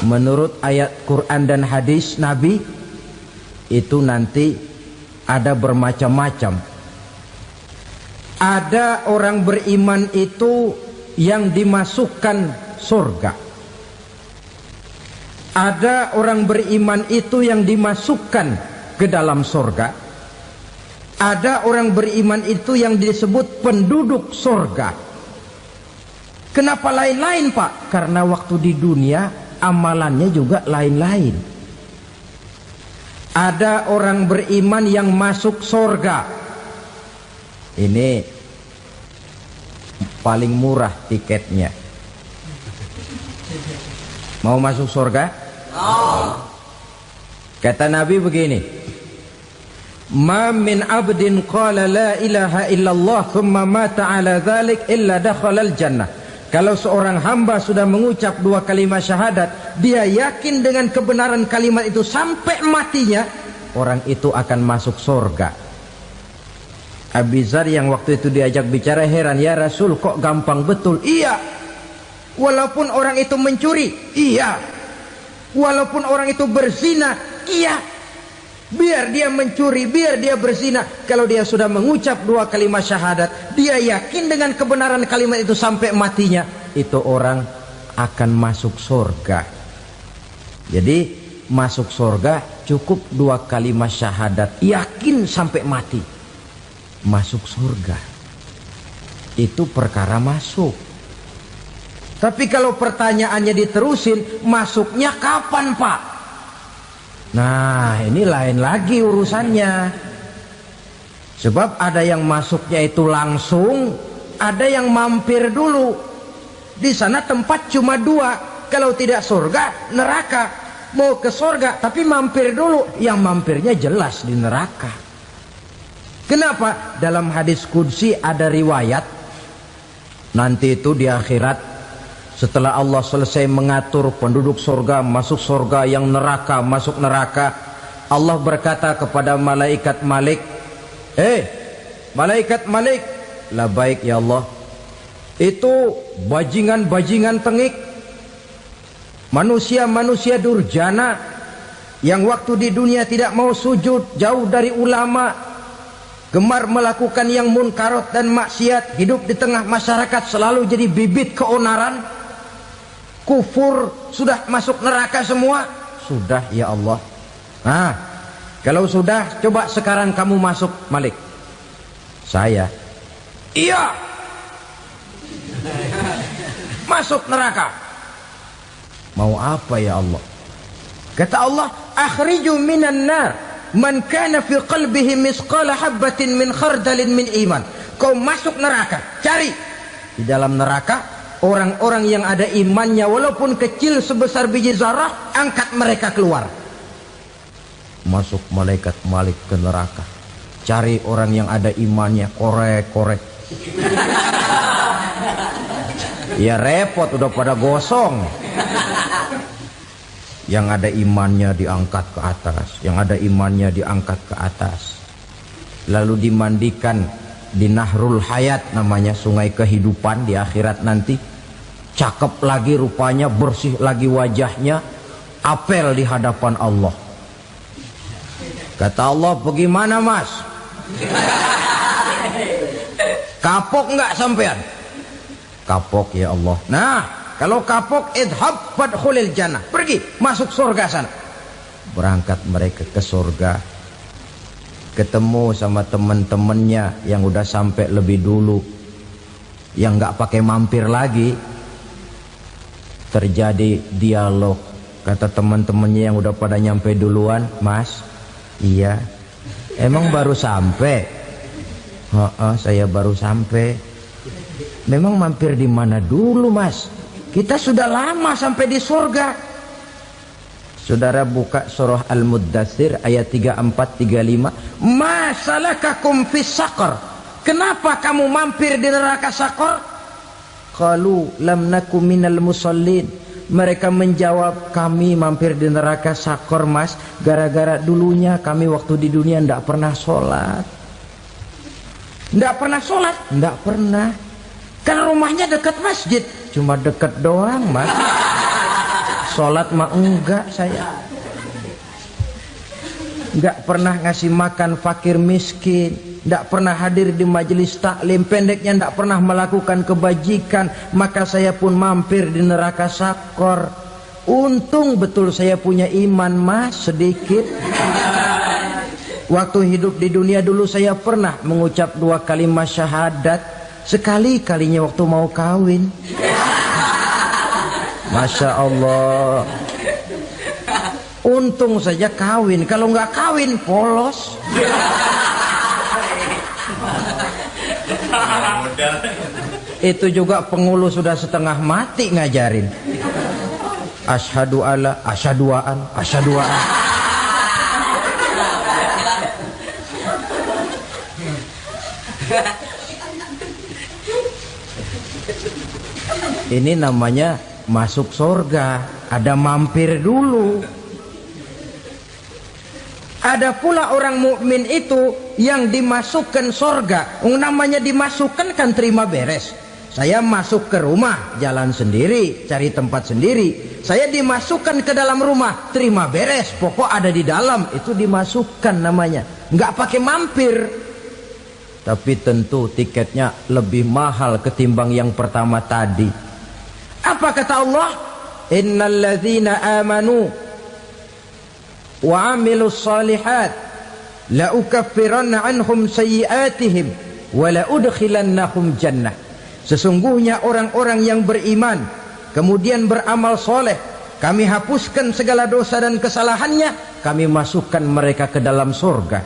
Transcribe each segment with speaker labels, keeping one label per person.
Speaker 1: menurut ayat Quran dan hadis Nabi itu nanti ada bermacam-macam. Ada orang beriman itu yang dimasukkan surga. Ada orang beriman itu yang dimasukkan ke dalam surga. Ada orang beriman itu yang disebut penduduk surga. Kenapa lain-lain, Pak? Karena waktu di dunia amalannya juga lain-lain. Ada orang beriman yang masuk surga. Ini paling murah tiketnya. Mau masuk surga? Kata Nabi begini, ma min abdin qala la ilaha illallah thumma mata ala dhalik illa dakhalal jannah. Kalau seorang hamba sudah mengucap dua kalimat syahadat, dia yakin dengan kebenaran kalimat itu sampai matinya, orang itu akan masuk surga. Abi Dzar yang waktu itu diajak bicara heran, ya Rasul kok gampang betul? Iya. Walaupun orang itu mencuri, iya. Walaupun orang itu berzina, iya. Biar dia mencuri, biar dia berzina, kalau dia sudah mengucap dua kalimat syahadat, dia yakin dengan kebenaran kalimat itu sampai matinya, itu orang akan masuk surga. Jadi masuk surga cukup dua kalimat syahadat, yakin sampai mati, masuk surga. Itu perkara masuk. Tapi kalau pertanyaannya diterusin, masuknya kapan, Pak? Nah, ini lain lagi urusannya. Sebab ada yang masuknya itu langsung, ada yang mampir dulu. Di sana tempat cuma dua, kalau tidak surga, neraka. Mau ke surga tapi mampir dulu, yang mampirnya jelas di neraka. Kenapa? Dalam hadis qudsi ada riwayat, nanti itu di akhirat, setelah Allah selesai mengatur penduduk surga masuk surga, yang neraka masuk neraka, Allah berkata kepada malaikat Malik, malaikat Malik, labaik ya Allah, itu bajingan-bajingan tengik, manusia-manusia durjana yang waktu di dunia tidak mau sujud, jauh dari ulama, gemar melakukan yang munkarat dan maksiat, hidup di tengah masyarakat selalu jadi bibit keonaran, kufur, sudah masuk neraka semua. Sudah ya Allah. Nah, kalau sudah, coba sekarang kamu masuk, Malik. Saya, iya, masuk neraka. Mau apa ya Allah? Kata Allah, akhriju minan nar man kana fi qalbihi misqala habbatin min khardalin min iman. Kau masuk neraka, cari di dalam neraka orang-orang yang ada imannya walaupun kecil sebesar biji zarah, angkat mereka keluar. Masuk malaikat Malik ke neraka, cari orang yang ada imannya, korek-korek. Ya repot, udah pada gosong. Yang ada imannya diangkat ke atas, yang ada imannya diangkat ke atas, lalu dimandikan di Nahrul Hayat, namanya sungai kehidupan di akhirat nanti. Cakep lagi rupanya, bersih lagi wajahnya, apel di hadapan Allah. Kata Allah, bagaimana mas? Kapok nggak sampean? Kapok ya Allah. Nah, kalau kapok, idhab fadkhulil jannah, pergi masuk surga sana. Berangkat mereka ke surga, ketemu sama teman-temannya yang udah sampai lebih dulu, yang nggak pakai mampir lagi. Terjadi dialog. Kata teman-temannya yang udah pada nyampe duluan, mas, iya, emang baru sampai? Saya baru sampai. Memang mampir di mana dulu mas? Kita sudah lama sampai di surga. Saudara buka surah Al-Muddatsir ayat 34-35. Ma salakakum fis saqar? Kenapa kamu mampir di neraka Saqar? Qalu lam naku minal musallin. Mereka menjawab, kami mampir di neraka Saqar mas, gara-gara dulunya kami waktu di dunia tidak pernah sholat. Tidak pernah sholat? Tidak pernah. Karena rumahnya dekat masjid. Cuma dekat doang mas. Sholat mah enggak saya. Enggak pernah ngasih makan fakir miskin, enggak pernah hadir di majelis taklim, pendeknya enggak pernah melakukan kebajikan, maka saya pun mampir di neraka sakor. Untung betul saya punya iman mas sedikit. Waktu hidup di dunia dulu saya pernah mengucap 2 kalimat syahadat, sekali-kalinya waktu mau kawin. Masya Allah. Untung saja kawin, kalau nggak kawin polos. Itu juga pengulu sudah setengah mati ngajarin. Asyhadu alla, asyaduaan, asyaduaan. Ini namanya masuk surga, ada mampir dulu. Ada pula orang mukmin itu yang dimasukkan surga. Namanya dimasukkan kan terima beres. Saya masuk ke rumah, jalan sendiri, cari tempat sendiri. Saya dimasukkan ke dalam rumah, terima beres. Pokok ada di dalam, itu dimasukkan namanya. Nggak pakai mampir. Tapi tentu tiketnya lebih mahal ketimbang yang pertama tadi. Apa kata Allah? Innal ladzina amanu wa amilus salihat la ukaffiranna anhum sayyi'atihim wa la udkhilannahum jannah. Sesungguhnya orang-orang yang beriman kemudian beramal soleh, kami hapuskan segala dosa dan kesalahannya, kami masukkan mereka ke dalam surga.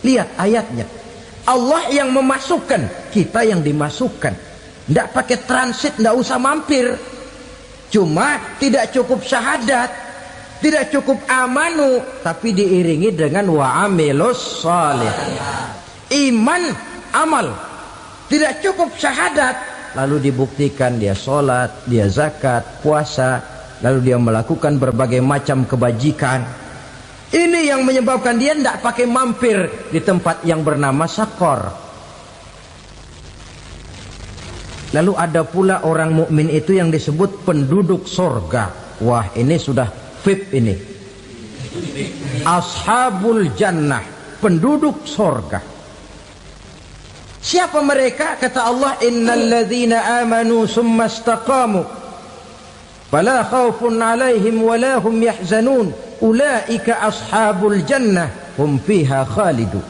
Speaker 1: Lihat ayatnya, Allah yang memasukkan, kita yang dimasukkan. Tidak pakai transit, tidak usah mampir. Cuma tidak cukup syahadat, tidak cukup amanu, tapi diiringi dengan wa'amilus salih. Iman, amal. Tidak cukup syahadat, lalu dibuktikan dia sholat, dia zakat, puasa, lalu dia melakukan berbagai macam kebajikan. Ini yang menyebabkan dia tidak pakai mampir di tempat yang bernama sakor. Lalu ada pula orang mukmin itu yang disebut penduduk surga. Wah, ini sudah VIP ini. Ashabul jannah, penduduk surga. Siapa mereka? Kata Allah, innal ladzina amanu summa istaqamu fala khaufun 'alaihim wala hum yahzanun ulaika ashabul jannah hum fiha khalidun.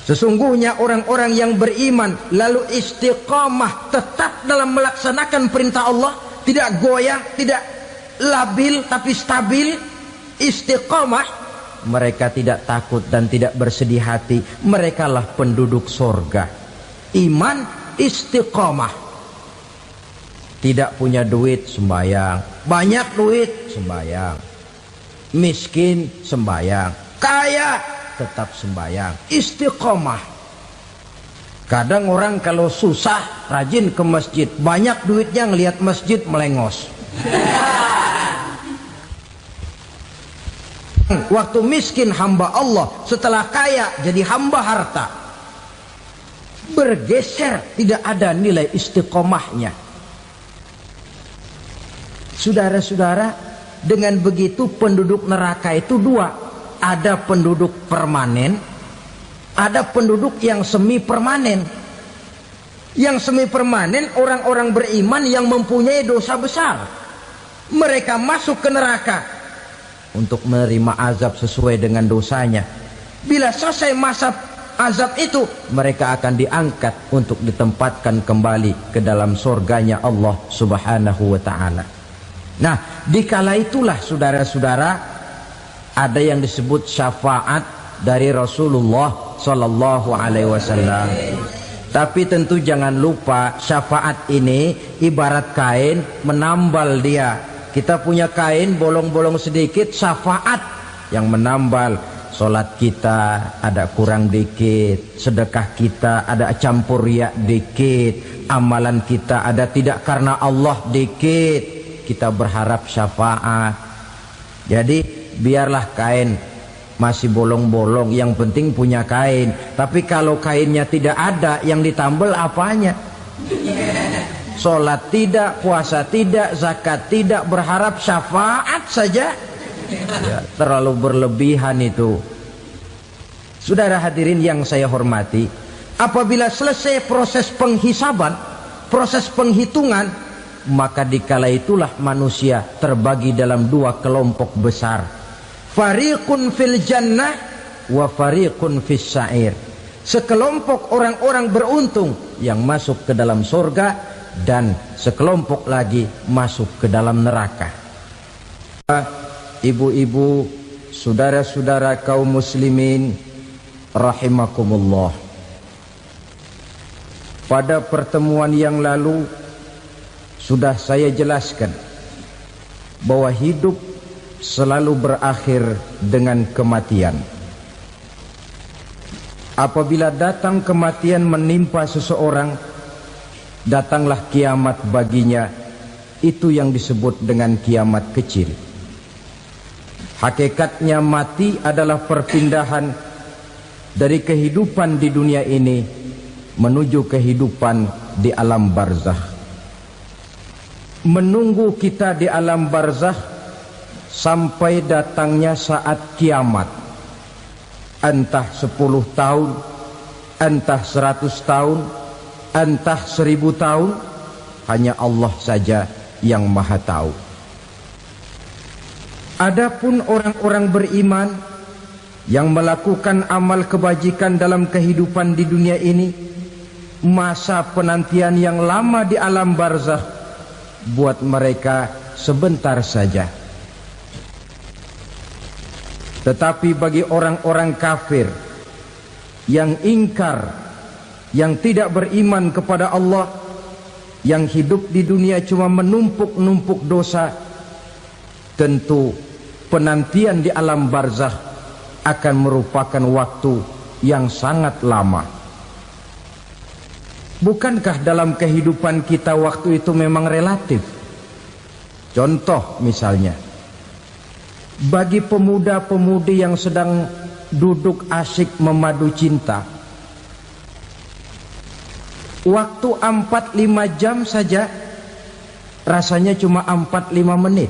Speaker 1: Sesungguhnya orang-orang yang beriman lalu istiqamah, tetap dalam melaksanakan perintah Allah, tidak goyah, tidak labil tapi stabil, istiqamah, mereka tidak takut dan tidak bersedih hati. Merekalah penduduk surga. Iman, istiqamah. Tidak punya duit, sembayang. Banyak duit, sembayang. Miskin, sembayang. Kaya, tetap sembayang. Istiqamah. Kadang orang kalau susah rajin ke masjid, banyak duitnya ngelihat masjid melengos. Waktu miskin hamba Allah, setelah kaya jadi hamba harta. Bergeser, tidak ada nilai istiqomahnya. Saudara-saudara, dengan begitu penduduk neraka itu dua. Ada penduduk permanen, ada penduduk yang semi permanen. Yang semi permanen orang-orang beriman yang mempunyai dosa besar. Mereka masuk ke neraka untuk menerima azab sesuai dengan dosanya. Bila selesai masa azab itu, mereka akan diangkat untuk ditempatkan kembali ke dalam surganya Allah Subhanahu wa ta'ala. Nah, dikala itulah saudara-saudara, ada yang disebut syafaat dari Rasulullah Sallallahu Alaihi Wasallam. Tapi tentu jangan lupa, syafaat ini ibarat kain menambal dia. Kita punya kain bolong-bolong sedikit, syafaat yang menambal. Solat kita ada kurang dikit, sedekah kita ada campur riak dikit, amalan kita ada tidak karena Allah dikit, kita berharap syafaat. Jadi biarlah kain masih bolong-bolong, yang penting punya kain. Tapi kalau kainnya tidak ada, yang ditambal apanya? Sholat tidak, puasa tidak, zakat tidak, berharap syafaat saja. Ya, terlalu berlebihan itu. Saudara hadirin yang saya hormati, apabila selesai proses penghisaban, proses penghitungan, maka dikala itulah manusia terbagi dalam dua kelompok besar. Fariqun fil jannah wa fariqun fis sa'ir. Sekelompok orang-orang beruntung yang masuk ke dalam surga, dan sekelompok lagi masuk ke dalam neraka. Ibu-ibu, saudara-saudara kaum muslimin rahimakumullah, pada pertemuan yang lalu sudah saya jelaskan bahwa hidup selalu berakhir dengan kematian. Apabila datang kematian menimpa seseorang, datanglah kiamat baginya. Itu yang disebut dengan kiamat kecil. Hakikatnya mati adalah perpindahan dari kehidupan di dunia ini menuju kehidupan di alam barzakh. Menunggu kita di alam barzakh sampai datangnya saat kiamat. Entah 10 tahun, entah 100 tahun, entah 1000 tahun, hanya Allah saja yang maha tahu. Adapun orang-orang beriman yang melakukan amal kebajikan dalam kehidupan di dunia ini, masa penantian yang lama di alam barzakh buat mereka sebentar saja. Tetapi bagi orang-orang kafir yang ingkar, yang tidak beriman kepada Allah, yang hidup di dunia cuma menumpuk-numpuk dosa, tentu penantian di alam barzakh akan merupakan waktu yang sangat lama. Bukankah dalam kehidupan kita waktu itu memang relatif? Contoh misalnya, bagi pemuda-pemudi yang sedang duduk asyik memadu cinta, waktu 4-5 jam saja rasanya cuma 4-5 menit.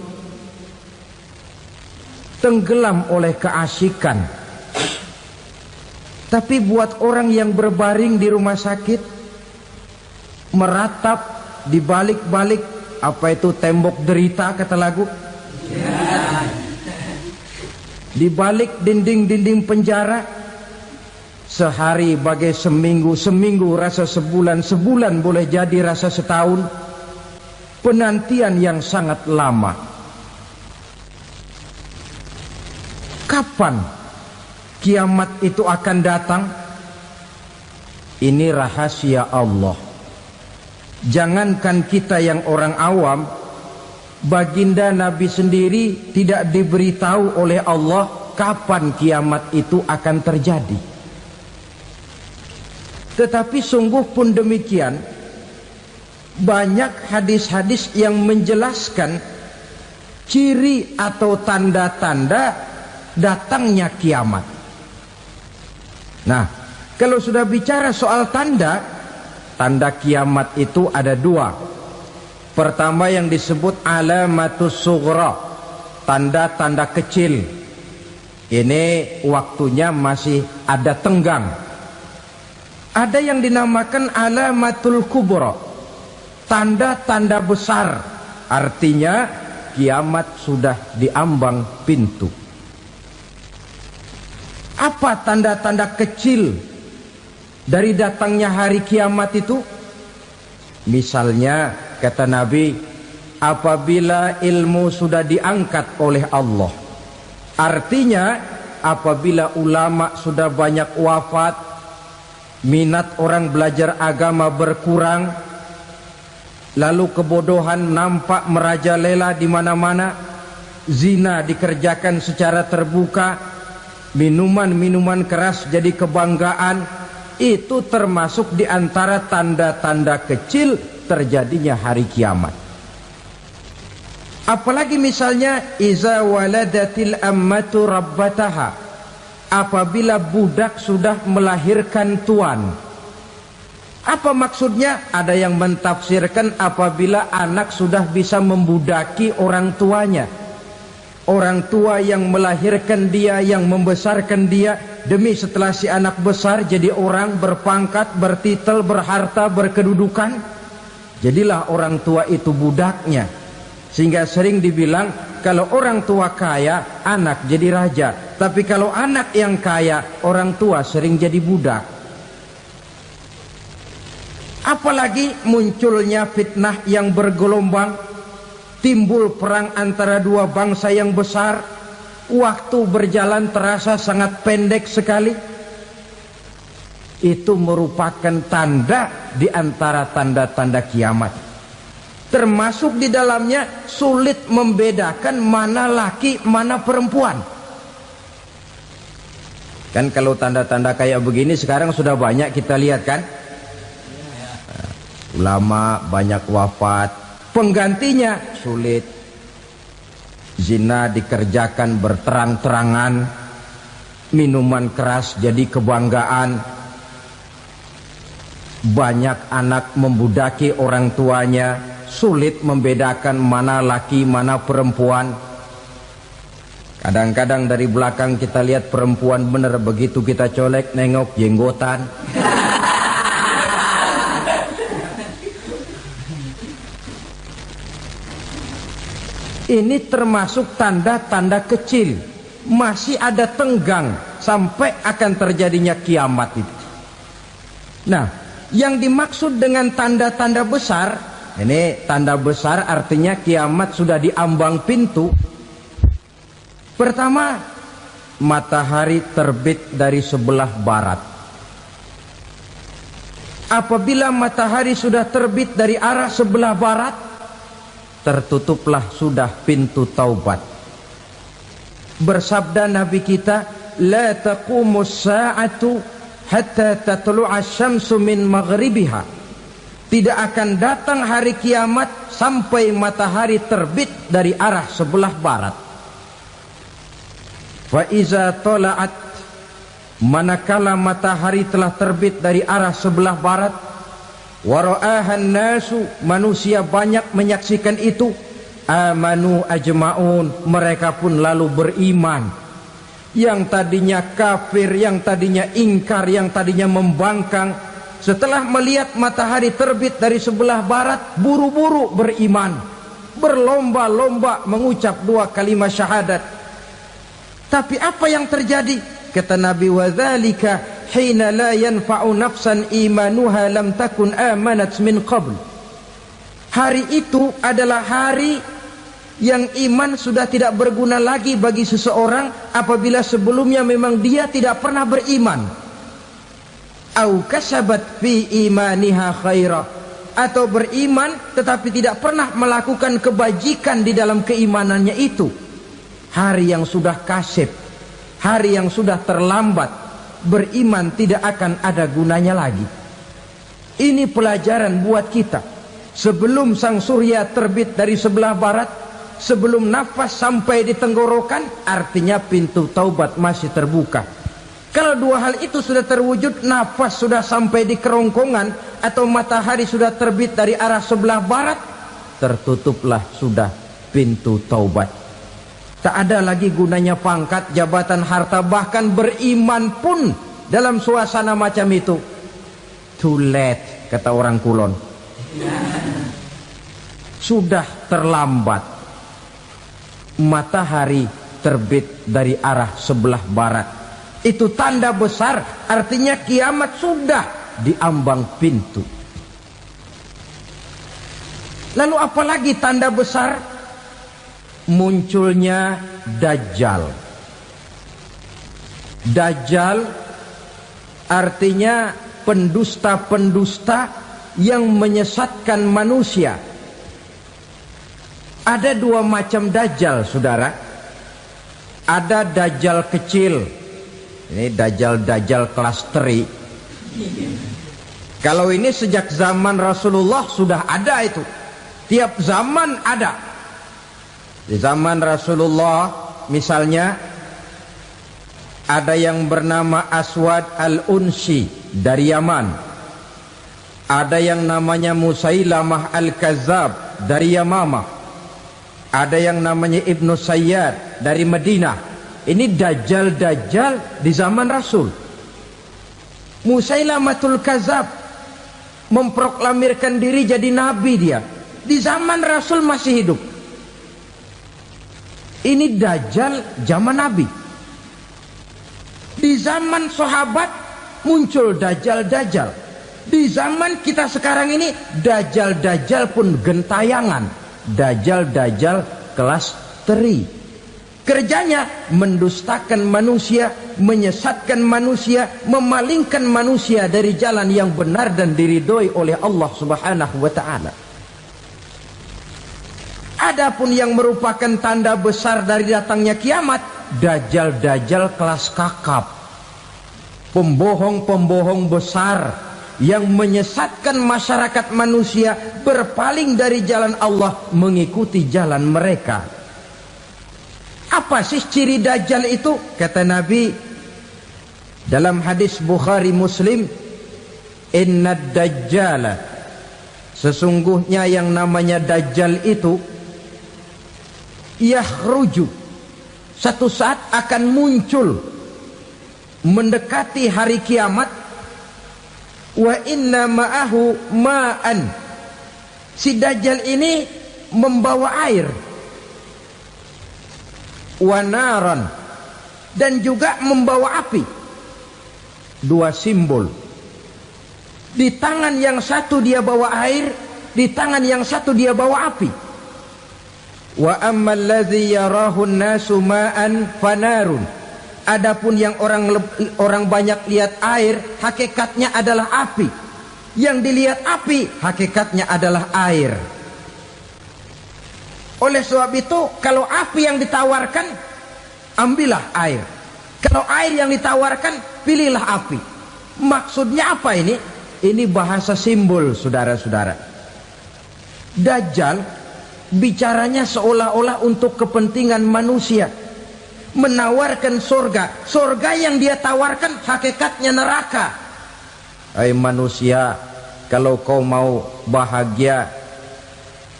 Speaker 1: Tenggelam oleh keasikan. Tapi buat orang yang berbaring di rumah sakit, meratap di balik-balik apa itu tembok derita kata lagu, di balik dinding-dinding penjara, sehari bagai seminggu, seminggu rasa sebulan, sebulan boleh jadi rasa setahun. Penantian yang sangat lama. Kapan kiamat itu akan datang? Ini rahasia Allah. Jangankan kita yang orang awam, baginda Nabi sendiri tidak diberitahu oleh Allah kapan kiamat itu akan terjadi. Tetapi sungguh pun demikian, banyak hadis-hadis yang menjelaskan ciri atau tanda-tanda datangnya kiamat. Nah, kalau sudah bicara soal tanda, tanda kiamat itu ada dua. Pertama yang disebut alamatus sughra, tanda-tanda kecil. Ini waktunya masih ada tenggang. Ada yang dinamakan alamatul kubra, tanda-tanda besar. Artinya kiamat sudah diambang pintu. Apa tanda-tanda kecil dari datangnya hari kiamat itu? Misalnya kata Nabi, apabila ilmu sudah diangkat oleh Allah, artinya apabila ulama sudah banyak wafat, minat orang belajar agama berkurang, lalu kebodohan nampak merajalela di mana-mana, zina dikerjakan secara terbuka, minuman-minuman keras jadi kebanggaan, itu termasuk di antara tanda-tanda kecil terjadinya hari kiamat. Apalagi misalnya iza waladatil ammatu rabbataha, apabila budak sudah melahirkan tuan. Apa maksudnya? Ada yang mentafsirkan apabila anak sudah bisa membudaki orang tuanya. Orang tua yang melahirkan dia, yang membesarkan dia, demi setelah si anak besar jadi orang berpangkat, bertitel, berharta, berkedudukan, jadilah orang tua itu budaknya. Sehingga sering dibilang kalau orang tua kaya, anak jadi raja. Tapi kalau anak yang kaya, orang tua sering jadi budak. Apalagi munculnya fitnah yang bergelombang, timbul perang antara dua bangsa yang besar, waktu berjalan terasa sangat pendek sekali. Itu merupakan tanda di antara tanda-tanda kiamat. Termasuk di dalamnya sulit membedakan mana laki, mana perempuan. Kan kalau tanda-tanda kayak begini sekarang sudah banyak kita lihat kan. Ulama banyak wafat, penggantinya sulit. Zina dikerjakan berterang-terangan, minuman keras jadi kebanggaan, banyak anak membudaki orang tuanya, sulit membedakan mana laki mana perempuan. Kadang-kadang dari belakang kita lihat perempuan bener, begitu kita colek nengok jenggotan. Ini termasuk tanda-tanda kecil. Masih ada tenggang sampai akan terjadinya kiamat itu. Nah, yang dimaksud dengan tanda-tanda besar, ini tanda besar artinya kiamat sudah diambang pintu. Pertama, matahari terbit dari sebelah barat. Apabila matahari sudah terbit dari arah sebelah barat, tertutuplah sudah pintu taubat. Bersabda Nabi kita, la taqumus sa'atu hatta tatlu'a syamsu min maghribiha. Tidak akan datang hari kiamat sampai matahari terbit dari arah sebelah barat. Fa iza tala'at, manakala matahari telah terbit dari arah sebelah barat, wara'ahan nasu, manusia banyak menyaksikan itu, amanu ajma'un, mereka pun lalu beriman. Yang tadinya kafir, yang tadinya ingkar, yang tadinya membangkang, setelah melihat matahari terbit dari sebelah barat, buru-buru beriman, berlomba-lomba mengucap dua kalimat syahadat. Tapi apa yang terjadi? Kata Nabi, wadzalika hina la yanfa'u nafsan imanuha lam takun amanat min qabl. Hari itu adalah hari yang iman sudah tidak berguna lagi bagi seseorang apabila sebelumnya memang dia tidak pernah beriman. Au kasabat fi imaniha khaira, atau beriman tetapi tidak pernah melakukan kebajikan di dalam keimanannya itu. Hari yang sudah kasib, hari yang sudah terlambat, beriman tidak akan ada gunanya lagi. Ini pelajaran buat kita. Sebelum sang surya terbit dari sebelah barat, sebelum nafas sampai di tenggorokan, artinya pintu taubat masih terbuka. Kalau dua hal itu sudah terwujud, nafas sudah sampai di kerongkongan atau matahari sudah terbit dari arah sebelah barat, tertutuplah sudah pintu taubat. Tak ada lagi gunanya pangkat, jabatan, harta, bahkan beriman pun dalam suasana macam itu too late, kata orang Kulon. Sudah terlambat. Matahari terbit dari arah sebelah barat. Itu tanda besar, artinya kiamat sudah diambang pintu. Lalu apalagi tanda besar? Munculnya Dajjal. Dajjal artinya pendusta-pendusta yang menyesatkan manusia. Ada dua macam Dajjal, saudara. Ada Dajjal kecil. Ini Dajjal kelas teri. Kalau ini sejak zaman Rasulullah sudah ada itu. Tiap zaman ada. Di zaman Rasulullah misalnya ada yang bernama Aswad al-Unsi dari Yaman. Ada yang namanya Musailamah Al-Kazzab dari Yamamah. Ada yang namanya Ibnu Sayyad dari Madinah. Ini dajjal-dajjal di zaman Rasul. Musailamatul Kazzab memproklamirkan diri jadi nabi dia. Di zaman Rasul masih hidup. Ini dajjal zaman Nabi. Di zaman sahabat muncul dajjal-dajjal. Di zaman kita sekarang ini dajjal-dajjal pun gentayangan. Dajjal-dajjal kelas teri. Kerjanya mendustakan manusia, menyesatkan manusia, memalingkan manusia dari jalan yang benar dan diridhoi oleh Allah Subhanahu wa taala. Adapun yang merupakan tanda besar dari datangnya kiamat, dajjal-dajjal kelas kakap. Pembohong-pembohong besar yang menyesatkan masyarakat manusia berpaling dari jalan Allah mengikuti jalan mereka. Apa sih ciri dajjal itu? Kata Nabi dalam hadis Bukhari Muslim, innad dajjala, sesungguhnya yang namanya dajjal itu yakhruju, satu saat akan muncul mendekati hari kiamat. Wa inna ma'ahu ma'an, si dajjal ini membawa air. Wa naran, dan juga membawa api. Dua simbol. Di tangan yang satu dia bawa air, di tangan yang satu dia bawa api. Wa ammal ladzi yarahu an-nasu ma'an fanarun, adapun yang orang banyak lihat air, hakikatnya adalah api. Yang dilihat api, hakikatnya adalah air. Oleh sebab itu, kalau api yang ditawarkan, ambillah air. Kalau air yang ditawarkan, pilihlah api. Maksudnya apa ini? Ini bahasa simbol, saudara-saudara. Dajjal bicaranya seolah-olah untuk kepentingan manusia, menawarkan surga. Surga yang dia tawarkan hakikatnya neraka. Hai manusia, kalau kau mau bahagia,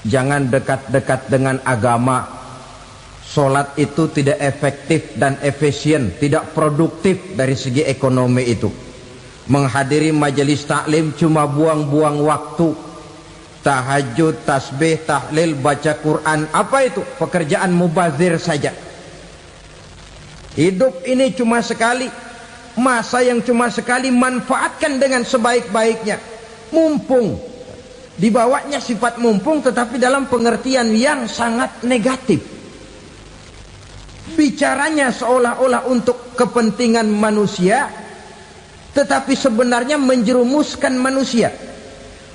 Speaker 1: jangan dekat-dekat dengan agama. Solat itu tidak efektif dan efisien, tidak produktif dari segi ekonomi itu. Menghadiri majelis taklim cuma buang-buang waktu. Tahajud, tasbih, tahlil, baca Quran, apa itu? Pekerjaan mubazir saja. Hidup ini cuma sekali, masa yang cuma sekali, manfaatkan dengan sebaik-baiknya. Mumpung, dibawanya sifat mumpung tetapi dalam pengertian yang sangat negatif. Bicaranya seolah-olah untuk kepentingan manusia, tetapi sebenarnya menjerumuskan manusia.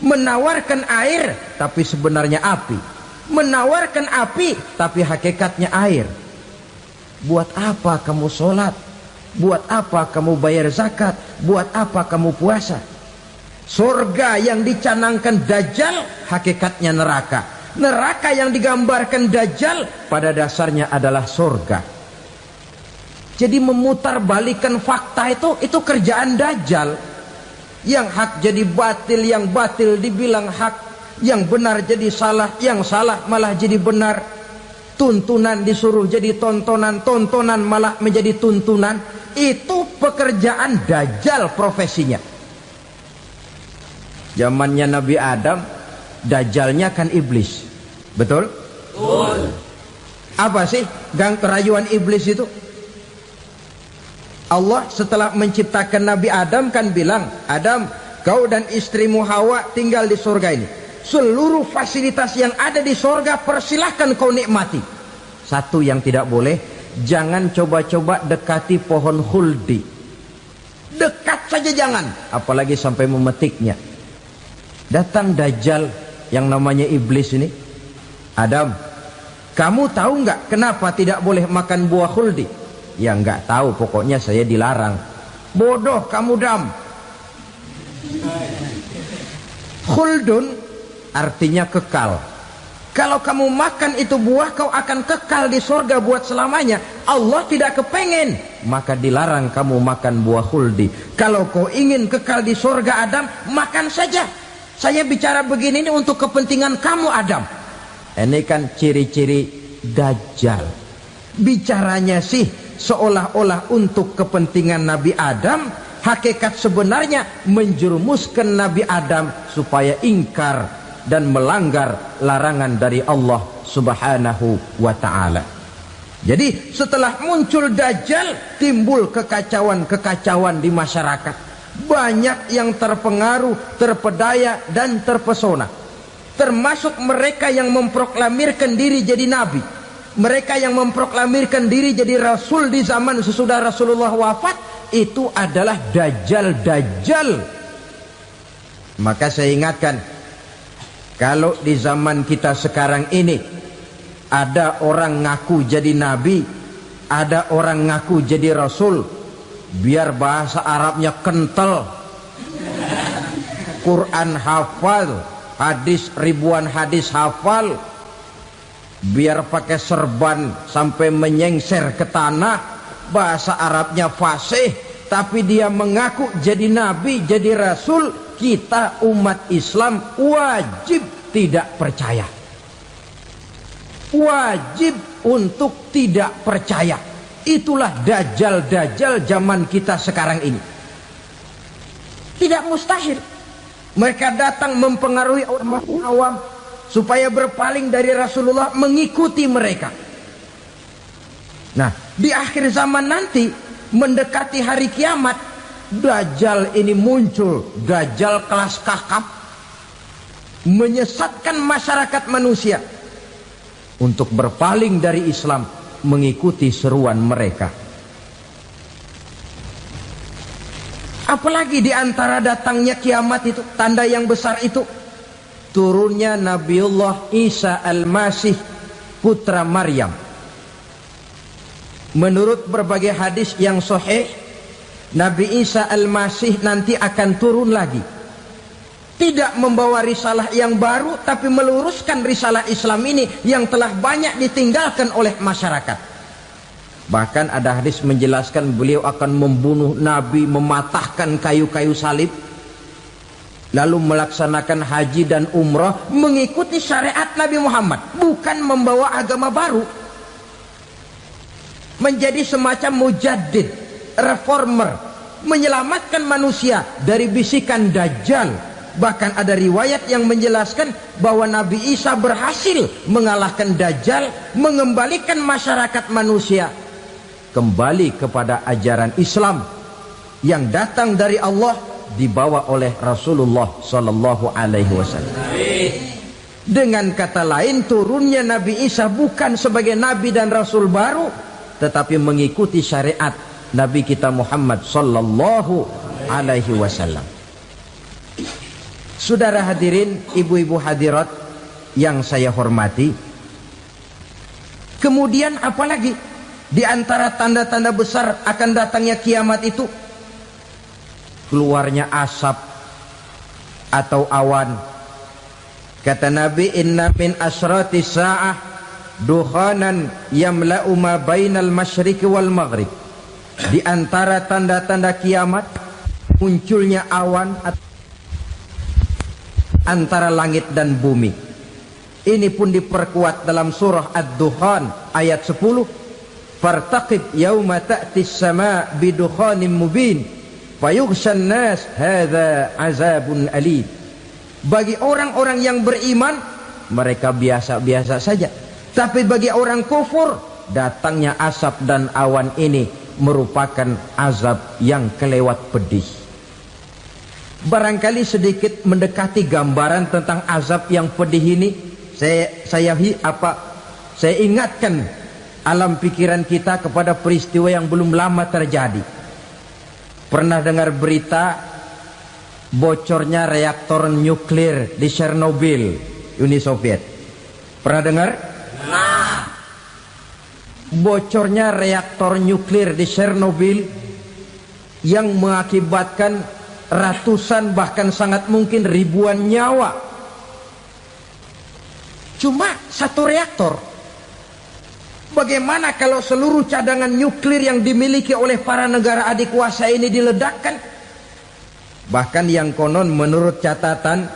Speaker 1: Menawarkan air, tapi sebenarnya api. Menawarkan api, tapi hakikatnya air. Buat apa kamu sholat? Buat apa kamu bayar zakat? Buat apa kamu puasa? Surga yang dicanangkan Dajjal, hakikatnya neraka. Neraka yang digambarkan Dajjal, pada dasarnya adalah surga. Jadi memutarbalikan fakta itu kerjaan Dajjal. Yang hak jadi batil, yang batil dibilang hak, yang benar jadi salah, yang salah malah jadi benar. Tuntunan disuruh jadi tontonan, tontonan malah menjadi tuntunan. Itu pekerjaan Dajjal profesinya. Zamannya Nabi Adam, Dajjalnya kan iblis. Betul? Betul. Apa sih gang kerayuan iblis itu? Allah setelah menciptakan Nabi Adam kan bilang, Adam, kau dan istrimu Hawa tinggal di surga ini. Seluruh fasilitas yang ada di surga persilahkan kau nikmati. Satu yang tidak boleh, jangan coba-coba dekati pohon khuldi. Dekat saja jangan, apalagi sampai memetiknya. Datang Dajjal yang namanya iblis ini. Adam, kamu tahu nggak kenapa tidak boleh makan buah khuldi? Ya nggak tahu, pokoknya saya dilarang. Bodoh kamu Dam. Khuldun artinya kekal. Kalau kamu makan itu buah, kau akan kekal di surga buat selamanya. Allah tidak kepengen, maka dilarang kamu makan buah khuldi. Kalau kau ingin kekal di surga Adam, makan saja. Saya bicara begini ini untuk kepentingan kamu Adam. Ini kan ciri-ciri Dajjal. Bicaranya sih seolah-olah untuk kepentingan Nabi Adam, hakikat sebenarnya menjerumuskan Nabi Adam supaya ingkar dan melanggar larangan dari Allah Subhanahu wa ta'ala. Jadi setelah muncul Dajjal, timbul kekacauan-kekacauan di masyarakat. Banyak yang terpengaruh, terpedaya dan terpesona. Termasuk mereka yang memproklamirkan diri jadi nabi. Mereka yang memproklamirkan diri jadi rasul di zaman sesudah Rasulullah wafat, itu adalah Dajjal-Dajjal. Maka saya ingatkan, kalau di zaman kita sekarang ini ada orang ngaku jadi nabi, ada orang ngaku jadi rasul, biar bahasa Arabnya kental, Quran hafal, hadis ribuan hadis hafal, biar pakai serban sampai menyengser ke tanah, bahasa Arabnya fasih, tapi dia mengaku jadi nabi, jadi rasul, kita umat Islam wajib tidak percaya. Wajib untuk tidak percaya. Itulah Dajjal-Dajjal zaman kita sekarang ini. Tidak mustahil mereka datang mempengaruhi orang awam supaya berpaling dari Rasulullah, mengikuti mereka. Nah, di akhir zaman nanti, mendekati hari kiamat, Dajjal ini muncul. Dajjal kelas kakap, menyesatkan masyarakat manusia untuk berpaling dari Islam, mengikuti seruan mereka. Apalagi di antara datangnya kiamat itu, tanda yang besar itu, turunnya Nabiullah Isa Al-Masih, putra Maryam. Menurut berbagai hadis yang sahih, Nabi Isa Al-Masih nanti akan turun lagi. Tidak membawa risalah yang baru, tapi meluruskan risalah Islam ini yang telah banyak ditinggalkan oleh masyarakat. Bahkan ada hadis menjelaskan beliau akan membunuh Nabi, mematahkan kayu-kayu salib, lalu melaksanakan haji dan umrah mengikuti syariat Nabi Muhammad, bukan membawa agama baru. Menjadi semacam mujaddid, reformer, menyelamatkan manusia dari bisikan Dajjal. Bahkan ada riwayat yang menjelaskan bahwa Nabi Isa berhasil mengalahkan Dajjal, mengembalikan masyarakat manusia kembali kepada ajaran Islam yang datang dari Allah, dibawa oleh Rasulullah Sallallahu Alaihi Wasallam. Dengan kata lain, turunnya Nabi Isa bukan sebagai Nabi dan Rasul baru, tetapi mengikuti syariat Nabi kita Muhammad Sallallahu Alaihi Wasallam. Saudara hadirin, ibu-ibu hadirat yang saya hormati, kemudian apalagi di antara tanda-tanda besar akan datangnya kiamat itu? Keluarnya asap atau awan. Kata Nabi, inna min asratis sa'ah dukhanan yamla'u ma bainal masyriqi wal maghrib. Di antara tanda-tanda kiamat, munculnya awan antara langit dan bumi. Ini pun diperkuat dalam surah Ad-Dukhan ayat 10. Fartaqib yauma ta'tis sama' bidukhanin mubin fayughshan nas hadza azabun alim. Bagi orang-orang yang beriman, mereka biasa-biasa saja. Tapi bagi orang kufur, datangnya asap dan awan ini merupakan azab yang kelewat pedih. Barangkali sedikit mendekati gambaran tentang azab yang pedih ini, saya ingatkan alam pikiran kita kepada peristiwa yang belum lama terjadi. Pernah dengar berita bocornya reaktor nuklir di Chernobyl, Uni Soviet? Pernah dengar? Nah, bocornya reaktor nuklir di Chernobyl yang mengakibatkan ratusan bahkan sangat mungkin ribuan nyawa. Cuma satu reaktor. Bagaimana kalau seluruh cadangan nuklir yang dimiliki oleh para negara adikuasa ini diledakkan? Bahkan yang konon menurut catatan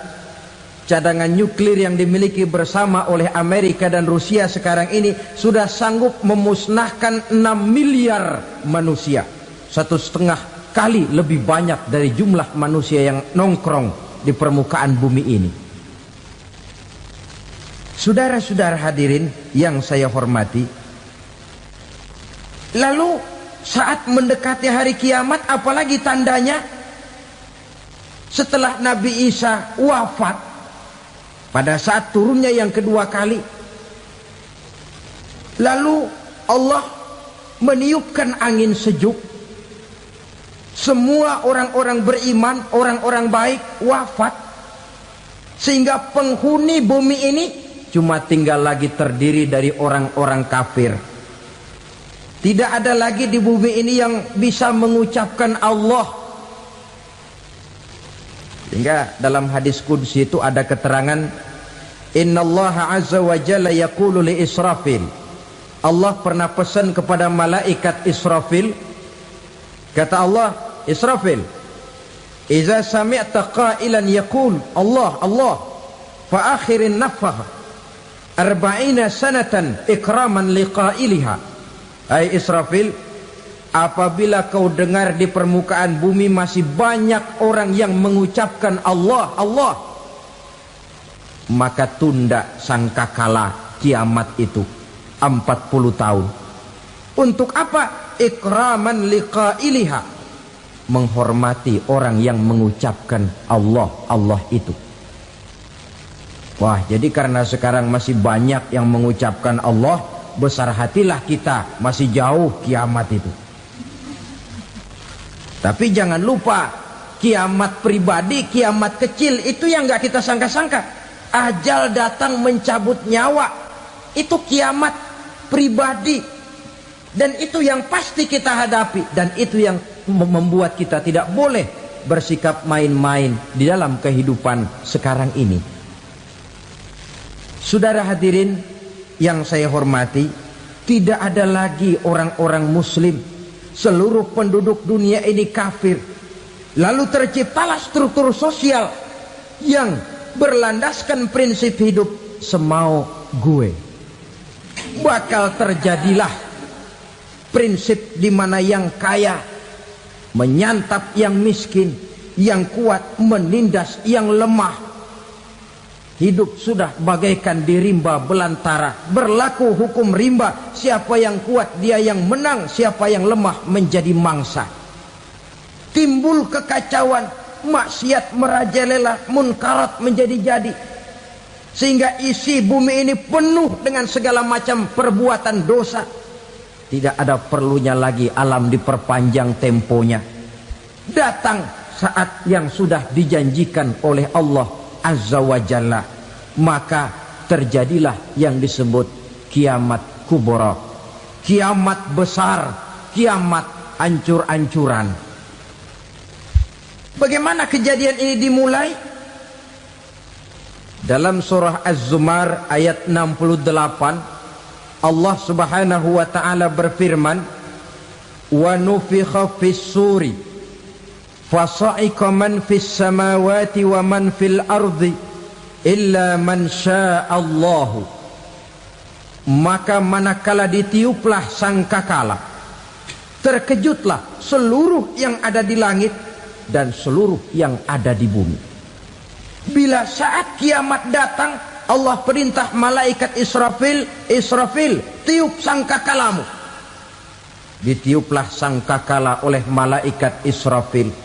Speaker 1: cadangan nuklir yang dimiliki bersama oleh Amerika dan Rusia sekarang ini sudah sanggup memusnahkan 6 miliar manusia, 1,5 kali lebih banyak dari jumlah manusia yang nongkrong di permukaan bumi ini. Saudara-saudara hadirin yang saya hormati, lalu saat mendekati hari kiamat, apalagi tandanya setelah Nabi Isa wafat, pada saat turunnya yang kedua kali, lalu Allah meniupkan angin sejuk, semua orang-orang beriman, orang-orang baik wafat, sehingga penghuni bumi ini cuma tinggal lagi terdiri dari orang-orang kafir. Tidak ada lagi di bumi ini yang bisa mengucapkan Allah. Sehingga dalam hadis qudsi itu ada keterangan, innallaha azza wa jalla yaqulu li Israfil. Allah pernah pesan kepada malaikat Israfil, kata Allah, Israfil, idza sami'ta qailan yaqul Allah Allah fa akhirin nafakh 40 sanatan ikraman liqailiha. Hai Israfil, apabila kau dengar di permukaan bumi masih banyak orang yang mengucapkan Allah Allah, maka tunda sangkakala kiamat itu 40 tahun. Untuk apa? Ikraman liqailiha, menghormati orang yang mengucapkan Allah Allah itu. Wah, jadi karena sekarang masih banyak yang mengucapkan Allah, besar hatilah kita, masih jauh kiamat itu. Tapi jangan lupa, kiamat pribadi, kiamat kecil itu yang nggak kita sangka-sangka. Ajal datang mencabut nyawa, itu kiamat pribadi, dan itu yang pasti kita hadapi, dan itu yang membuat kita tidak boleh bersikap main-main di dalam kehidupan sekarang ini. Saudara hadirin yang saya hormati, tidak ada lagi orang-orang muslim. Seluruh penduduk dunia ini kafir. Lalu terciptalah struktur sosial yang berlandaskan prinsip hidup semau gue. Bakal terjadilah prinsip di mana yang kaya menyantap yang miskin, yang kuat menindas yang lemah. Hidup sudah bagaikan di rimba belantara, berlaku hukum rimba, siapa yang kuat dia yang menang, siapa yang lemah menjadi mangsa. Timbul kekacauan, maksiat merajalela, munkarat menjadi-jadi, sehingga isi bumi ini penuh dengan segala macam perbuatan dosa. Tidak ada perlunya lagi alam diperpanjang temponya. Datang saat yang sudah dijanjikan oleh Allah Azza wa Jalla, maka terjadilah yang disebut kiamat kubra, kiamat besar, kiamat ancur-ancuran. Bagaimana kejadian ini dimulai? Dalam surah Az-Zumar ayat 68, Allah Subhanahu wa taala berfirman, wa nufikha fis suri fasa'iqa man fis samawati wa man fil ardi illa man sya'allahu. Maka manakala ditiuplah sangkakala, terkejutlah seluruh yang ada di langit dan seluruh yang ada di bumi. Bila saat kiamat datang, Allah perintah malaikat Israfil, Israfil, tiup sangkakalamu. Ditiuplah sangkakala oleh malaikat Israfil.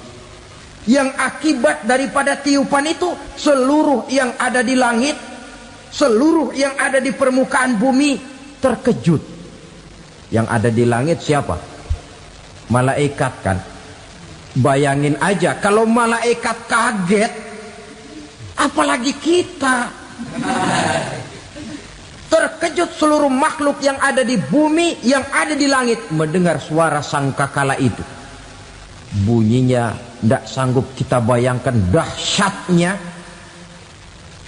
Speaker 1: Yang akibat daripada tiupan itu, seluruh yang ada di langit, seluruh yang ada di permukaan bumi terkejut. Yang ada di langit siapa? Malaikat kan. Bayangin aja kalau malaikat kaget, apalagi kita. Terkejut seluruh makhluk yang ada di bumi, yang ada di langit mendengar suara sangkakala itu. Bunyinya tidak sanggup kita bayangkan dahsyatnya.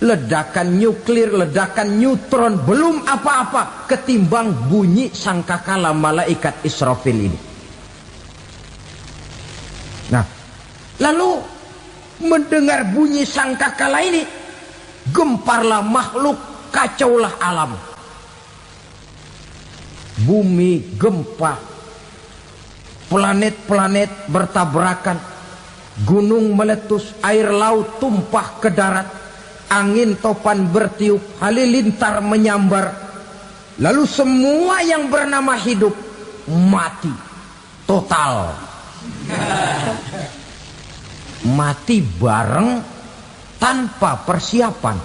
Speaker 1: Ledakan nuklir, ledakan neutron belum apa-apa ketimbang bunyi sangkakala malaikat Israfil ini. Nah, lalu mendengar bunyi sangkakala ini, gemparlah makhluk, kacaulah alam. Bumi gempa, planet-planet bertabrakan, gunung meletus, air laut tumpah ke darat, angin topan bertiup, halilintar menyambar. Lalu semua yang bernama hidup mati total. Mati bareng tanpa persiapan.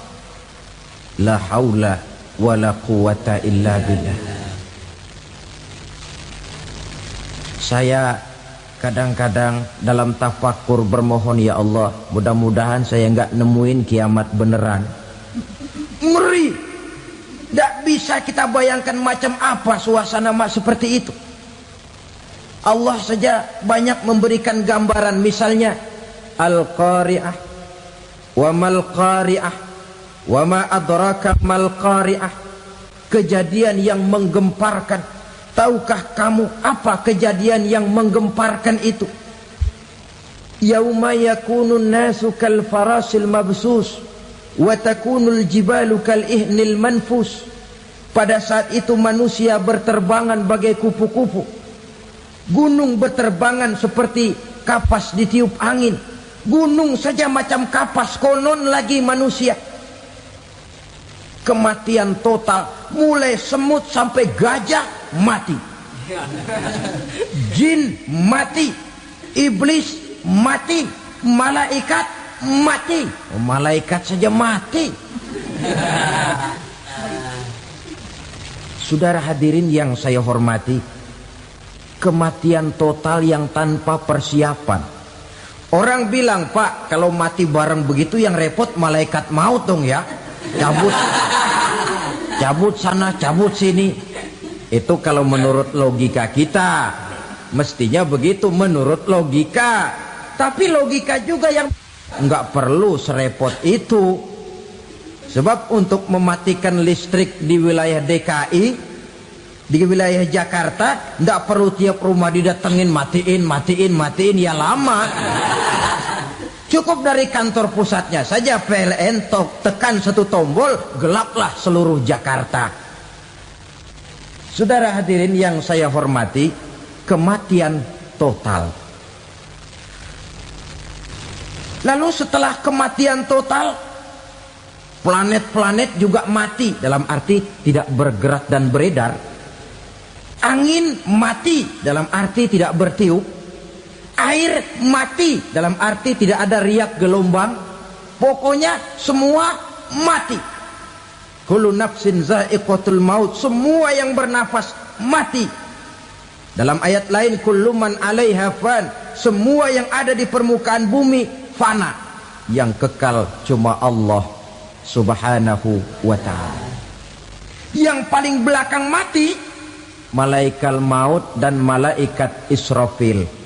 Speaker 1: La haula wala quwata illa billah. Saya kadang-kadang dalam tafakur bermohon, ya Allah, mudah-mudahan saya nggak nemuin kiamat beneran. Ngeri. Tidak bisa kita bayangkan macam apa suasana seperti itu. Allah saja banyak memberikan gambaran, misalnya Al-Qari'ah, wa mal qari'ah, wa ma adraka mal qari'ah. Kejadian yang menggemparkan. Tahukah kamu apa kejadian yang menggemparkan itu? Yauma yakunun nasu kal farasil mabsus wa takunul jibalu kal ihnil manfus. Pada saat itu manusia berterbangan bagai kupu-kupu. Gunung berterbangan seperti kapas ditiup angin. Gunung saja macam kapas, konon lagi manusia. Kematian total, mulai semut sampai gajah mati, jin mati, iblis mati, malaikat mati. Oh, malaikat saja mati. Saudara hadirin yang saya hormati, kematian total yang tanpa persiapan. Orang bilang, Pak, kalau mati bareng begitu yang repot malaikat maut dong ya. Cabut sana, cabut sini. Itu kalau menurut logika kita, mestinya begitu menurut logika. Tapi logika juga yang nggak perlu serepot itu. Sebab untuk mematikan listrik di wilayah DKI, di wilayah Jakarta, nggak perlu tiap rumah didatengin matiin, ya lama. Cukup dari kantor pusatnya saja PLN tekan satu tombol, gelaplah seluruh Jakarta. Saudara hadirin yang saya hormati, kematian total. Lalu setelah kematian total, planet-planet juga mati, dalam arti tidak bergerak dan beredar. Angin mati, dalam arti tidak bertiup. Air mati, dalam arti tidak ada riak gelombang. Pokoknya semua mati. Kullu nafsin za'iqatul maut, semua yang bernafas mati. Dalam ayat lain, kullu man 'alaiha fan, semua yang ada di permukaan bumi fana. Yang kekal cuma Allah Subhanahu wa ta'ala. Yang paling belakang mati malaikat maut dan malaikat Israfil.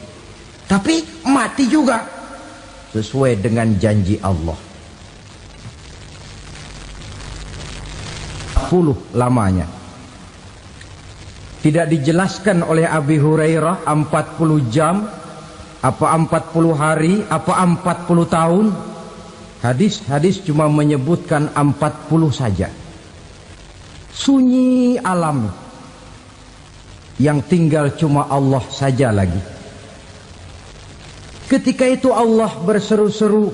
Speaker 1: Tapi mati juga sesuai dengan janji Allah. 10 lamanya. Tidak dijelaskan oleh Abi Hurairah 40 jam, apa 40 hari, apa 40 tahun. Hadis-hadis cuma menyebutkan 40 saja. Sunyi alam. Yang tinggal cuma Allah saja lagi. Ketika itu Allah berseru-seru,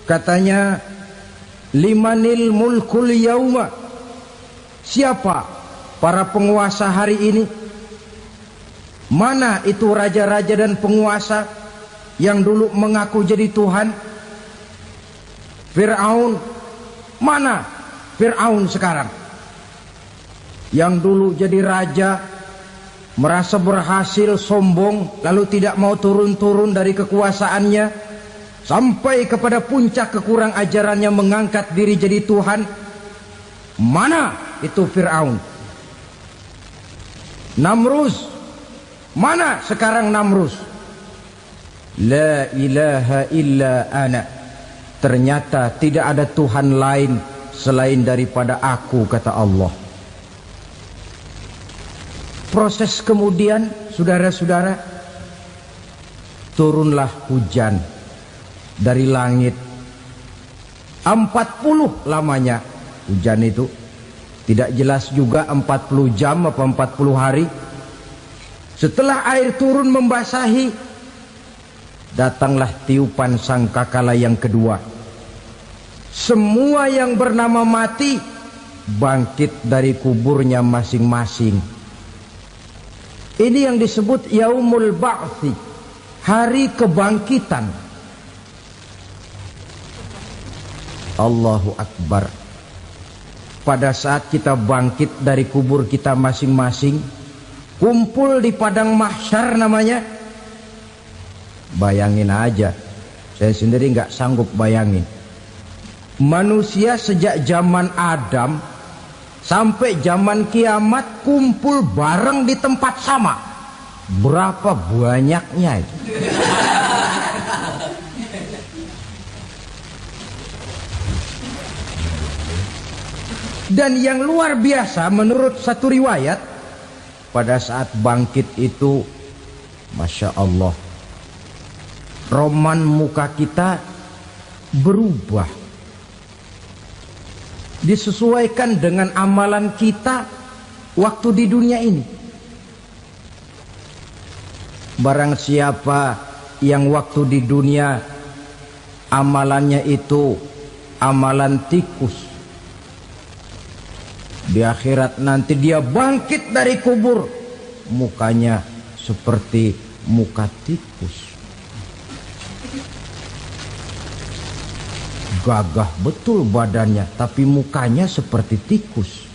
Speaker 1: katanya, limanil mulkul yauma. Siapa para penguasa hari ini? Mana itu raja-raja dan penguasa yang dulu mengaku jadi Tuhan? Fir'aun. Mana Fir'aun sekarang? Yang dulu jadi raja, merasa berhasil, sombong, lalu tidak mau turun-turun dari kekuasaannya, sampai kepada puncak kekurang ajarannya mengangkat diri jadi Tuhan. Mana itu Fir'aun? Namrus. Mana sekarang Namrus? La ilaha illa ana. Ternyata tidak ada Tuhan lain selain daripada aku, kata Allah. Proses kemudian, saudara-saudara, turunlah hujan dari langit. 40 lamanya hujan itu. Tidak jelas juga 40 jam apa 40 hari. Setelah air turun membasahi, datanglah tiupan sangkakala yang kedua. Semua yang bernama mati bangkit dari kuburnya masing-masing. Ini yang disebut Yaumul Ba'thi, hari kebangkitan. Allahu Akbar. Pada saat kita bangkit dari kubur kita masing-masing, kumpul di padang mahsyar namanya. Bayangin aja, saya sendiri nggak sanggup bayangin. Manusia sejak zaman Adam sampai zaman kiamat kumpul bareng di tempat sama. Berapa banyaknya itu? Dan yang luar biasa menurut satu riwayat, pada saat bangkit itu, Masya Allah, roman muka kita berubah, disesuaikan dengan amalan kita waktu di dunia ini. Barang siapa yang waktu di dunia amalannya itu amalan tikus, di akhirat nanti dia bangkit dari kubur, mukanya seperti muka tikus. Gagah betul badannya, tapi mukanya seperti tikus.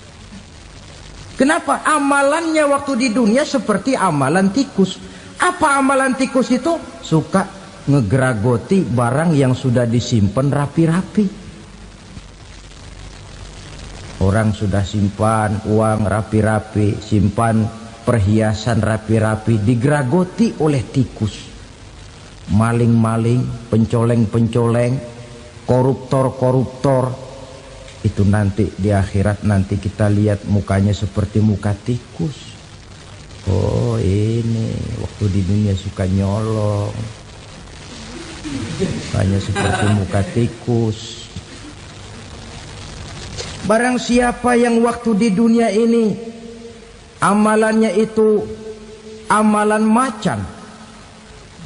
Speaker 1: Kenapa? Amalannya waktu di dunia seperti amalan tikus. Apa amalan tikus itu? Suka ngegeragoti barang yang sudah disimpan rapi-rapi. Orang sudah simpan uang rapi-rapi, simpan perhiasan rapi-rapi, digeragoti oleh tikus. Maling-maling, pencoleng-pencoleng, koruptor-koruptor. Itu nanti di akhirat nanti kita lihat mukanya seperti muka tikus. Oh ini waktu di dunia suka nyolong, mukanya seperti muka tikus. Barang siapa yang waktu di dunia ini amalannya itu amalan macan,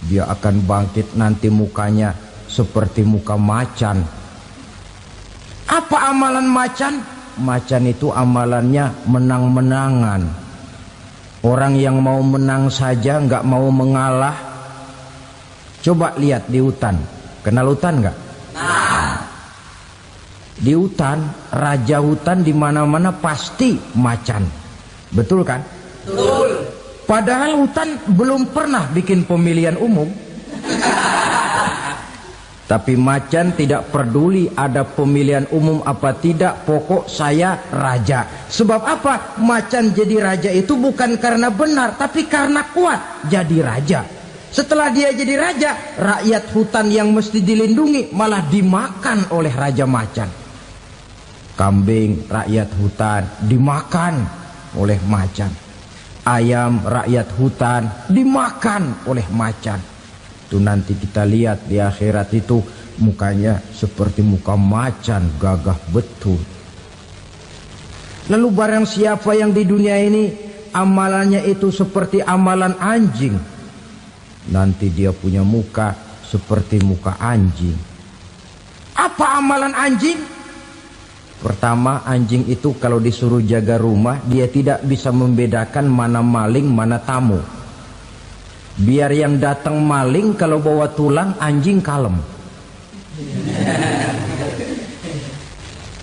Speaker 1: dia akan bangkit nanti mukanya seperti muka macan. Apa amalan macan? Macan itu amalannya menang-menangan. Orang yang mau menang saja nggak mau mengalah. Coba lihat di hutan, kenal hutan nggak? Di hutan, raja hutan di mana-mana pasti macan. Betul kan? Betul. Padahal hutan belum pernah bikin pemilihan umum. Tapi macan tidak peduli ada pemilihan umum apa tidak, pokok saya raja. Sebab apa? Macan jadi raja itu bukan karena benar, tapi karena kuat jadi raja. Setelah dia jadi raja, rakyat hutan yang mesti dilindungi malah dimakan oleh raja macan. Kambing rakyat hutan dimakan oleh macan. Ayam rakyat hutan dimakan oleh macan. Itu nanti kita lihat di akhirat itu mukanya seperti muka macan, gagah betul. Lalu barang siapa yang di dunia ini amalannya itu seperti amalan anjing, nanti dia punya muka seperti muka anjing. Apa amalan anjing? Pertama, anjing itu kalau disuruh jaga rumah, dia tidak bisa membedakan mana maling, mana tamu. Biar yang datang maling, kalau bawa tulang, anjing kalem.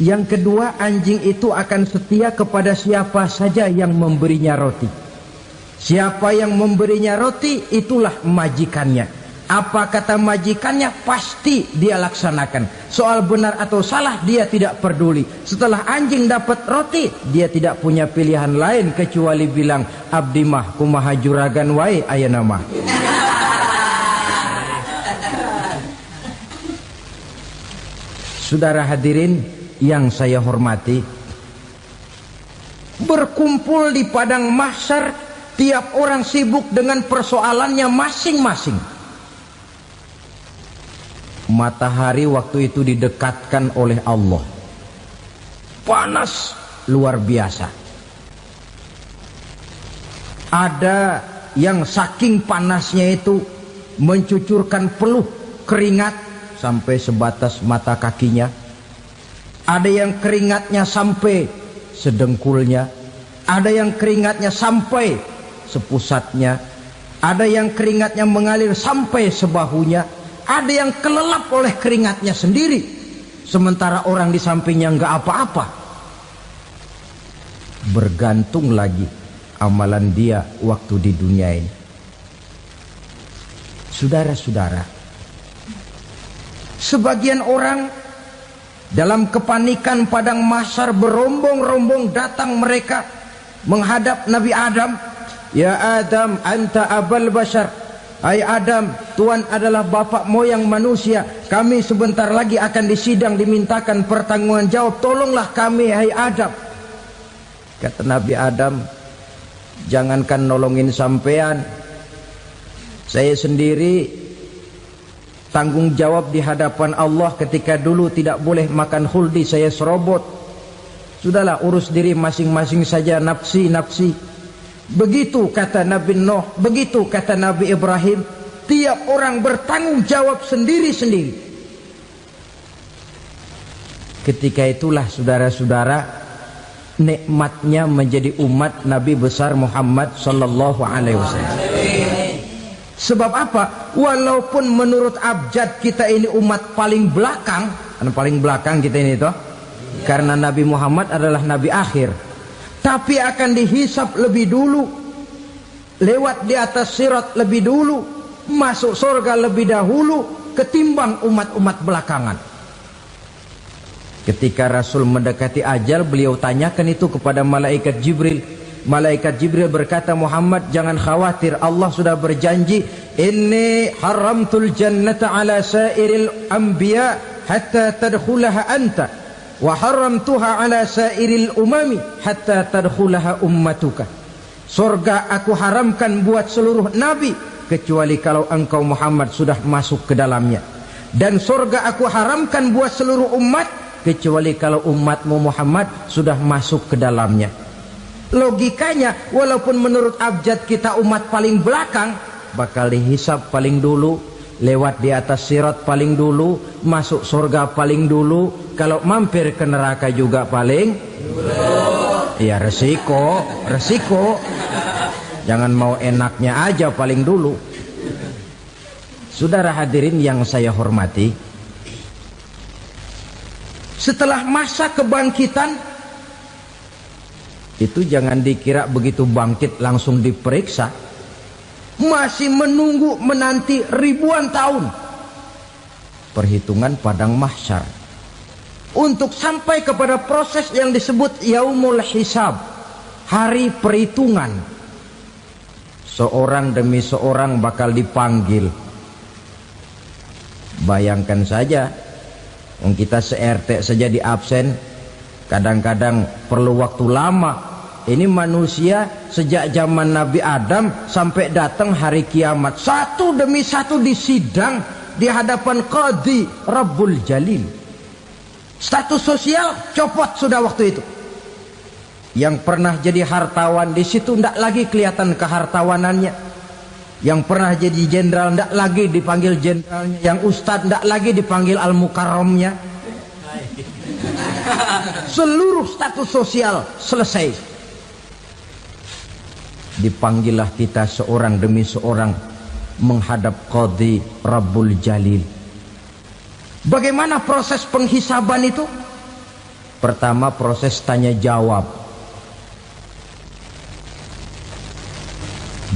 Speaker 1: Yang kedua, anjing itu akan setia kepada siapa saja yang memberinya roti. Siapa yang memberinya roti, itulah majikannya. Apa kata majikannya pasti dia laksanakan. Soal benar atau salah dia tidak peduli. Setelah anjing dapat roti, dia tidak punya pilihan lain kecuali bilang, abdi mah kumaha juragan wae ayeuna mah. Saudara hadirin yang saya hormati, berkumpul di padang mahsyar, tiap orang sibuk dengan persoalannya masing-masing. Matahari waktu itu didekatkan oleh Allah, panas luar biasa. Ada yang saking panasnya itu mencucurkan peluh keringat sampai sebatas mata kakinya. Ada yang keringatnya sampai sedengkulnya, ada yang keringatnya sampai sepusatnya, ada yang keringatnya mengalir sampai sebahunya, ada yang kelelap oleh keringatnya sendiri, sementara orang di sampingnya nggak apa-apa. Bergantung lagi amalan dia waktu di dunia ini. Saudara-saudara, sebagian orang dalam kepanikan padang mahsyar berombong-rombong datang mereka menghadap Nabi Adam. Ya Adam, anta abal bashar. Hai Adam, Tuhan adalah bapak moyang manusia. Kami sebentar lagi akan disidang, dimintakan pertanggungan jawab. Tolonglah kami, hai Adam. Kata Nabi Adam, jangankan nolongin sampean, saya sendiri tanggung jawab di hadapan Allah. Ketika dulu tidak boleh makan khuldi, saya serobot. Sudahlah, urus diri masing-masing saja, nafsi. Begitu kata Nabi Nuh, begitu kata Nabi Ibrahim. Tiap orang bertanggung jawab sendiri-sendiri. Ketika itulah saudara-saudara, nikmatnya menjadi umat Nabi besar Muhammad sallallahu alaihi wasallam. Sebab apa? Walaupun menurut abjad kita ini umat paling belakang, paling belakang kita ini toh, karena Nabi Muhammad adalah Nabi akhir, tapi akan dihisap lebih dulu, lewat di atas sirat lebih dulu, masuk surga lebih dahulu ketimbang umat-umat belakangan. Ketika Rasul mendekati ajal, beliau tanyakan itu kepada malaikat Jibril. Malaikat Jibril berkata, Muhammad jangan khawatir, Allah sudah berjanji, inni haramtul jannata ala sairil anbiya hatta tadkhulaha anta, wa haramtuha ala sairil umami hatta tadkhulaha ummatuka. Surga aku haramkan buat seluruh nabi kecuali kalau engkau Muhammad sudah masuk ke dalamnya, dan surga aku haramkan buat seluruh umat kecuali kalau umatmu Muhammad sudah masuk ke dalamnya. Logikanya, walaupun menurut abjad kita umat paling belakang, bakal dihisap paling dulu, lewat di atas sirat paling dulu, masuk surga paling dulu, kalau mampir ke neraka juga paling dulu. Ya resiko. Jangan mau enaknya aja paling dulu. Saudara hadirin yang saya hormati, setelah masa kebangkitan itu jangan dikira begitu bangkit langsung diperiksa. Masih menunggu menanti ribuan tahun perhitungan padang mahsyar untuk sampai kepada proses yang disebut yaumul hisab, hari perhitungan. Seorang demi seorang bakal dipanggil. Bayangkan saja, kita se-RT saja di absen, kadang-kadang perlu waktu lama. Ini manusia sejak zaman Nabi Adam sampai datang hari kiamat, satu demi satu disidang di hadapan Qadhi Rabbul Jalil. Status sosial copot sudah waktu itu. Yang pernah jadi hartawan di situ tidak lagi kelihatan kehartawanannya. Yang pernah jadi jenderal tidak lagi dipanggil jenderalnya. Yang ustadz tidak lagi dipanggil al-mukarramnya. Seluruh status sosial selesai. Dipanggillah kita seorang demi seorang menghadap Qadhi Rabbul Jalil. Bagaimana proses penghisaban itu? Pertama, proses tanya jawab.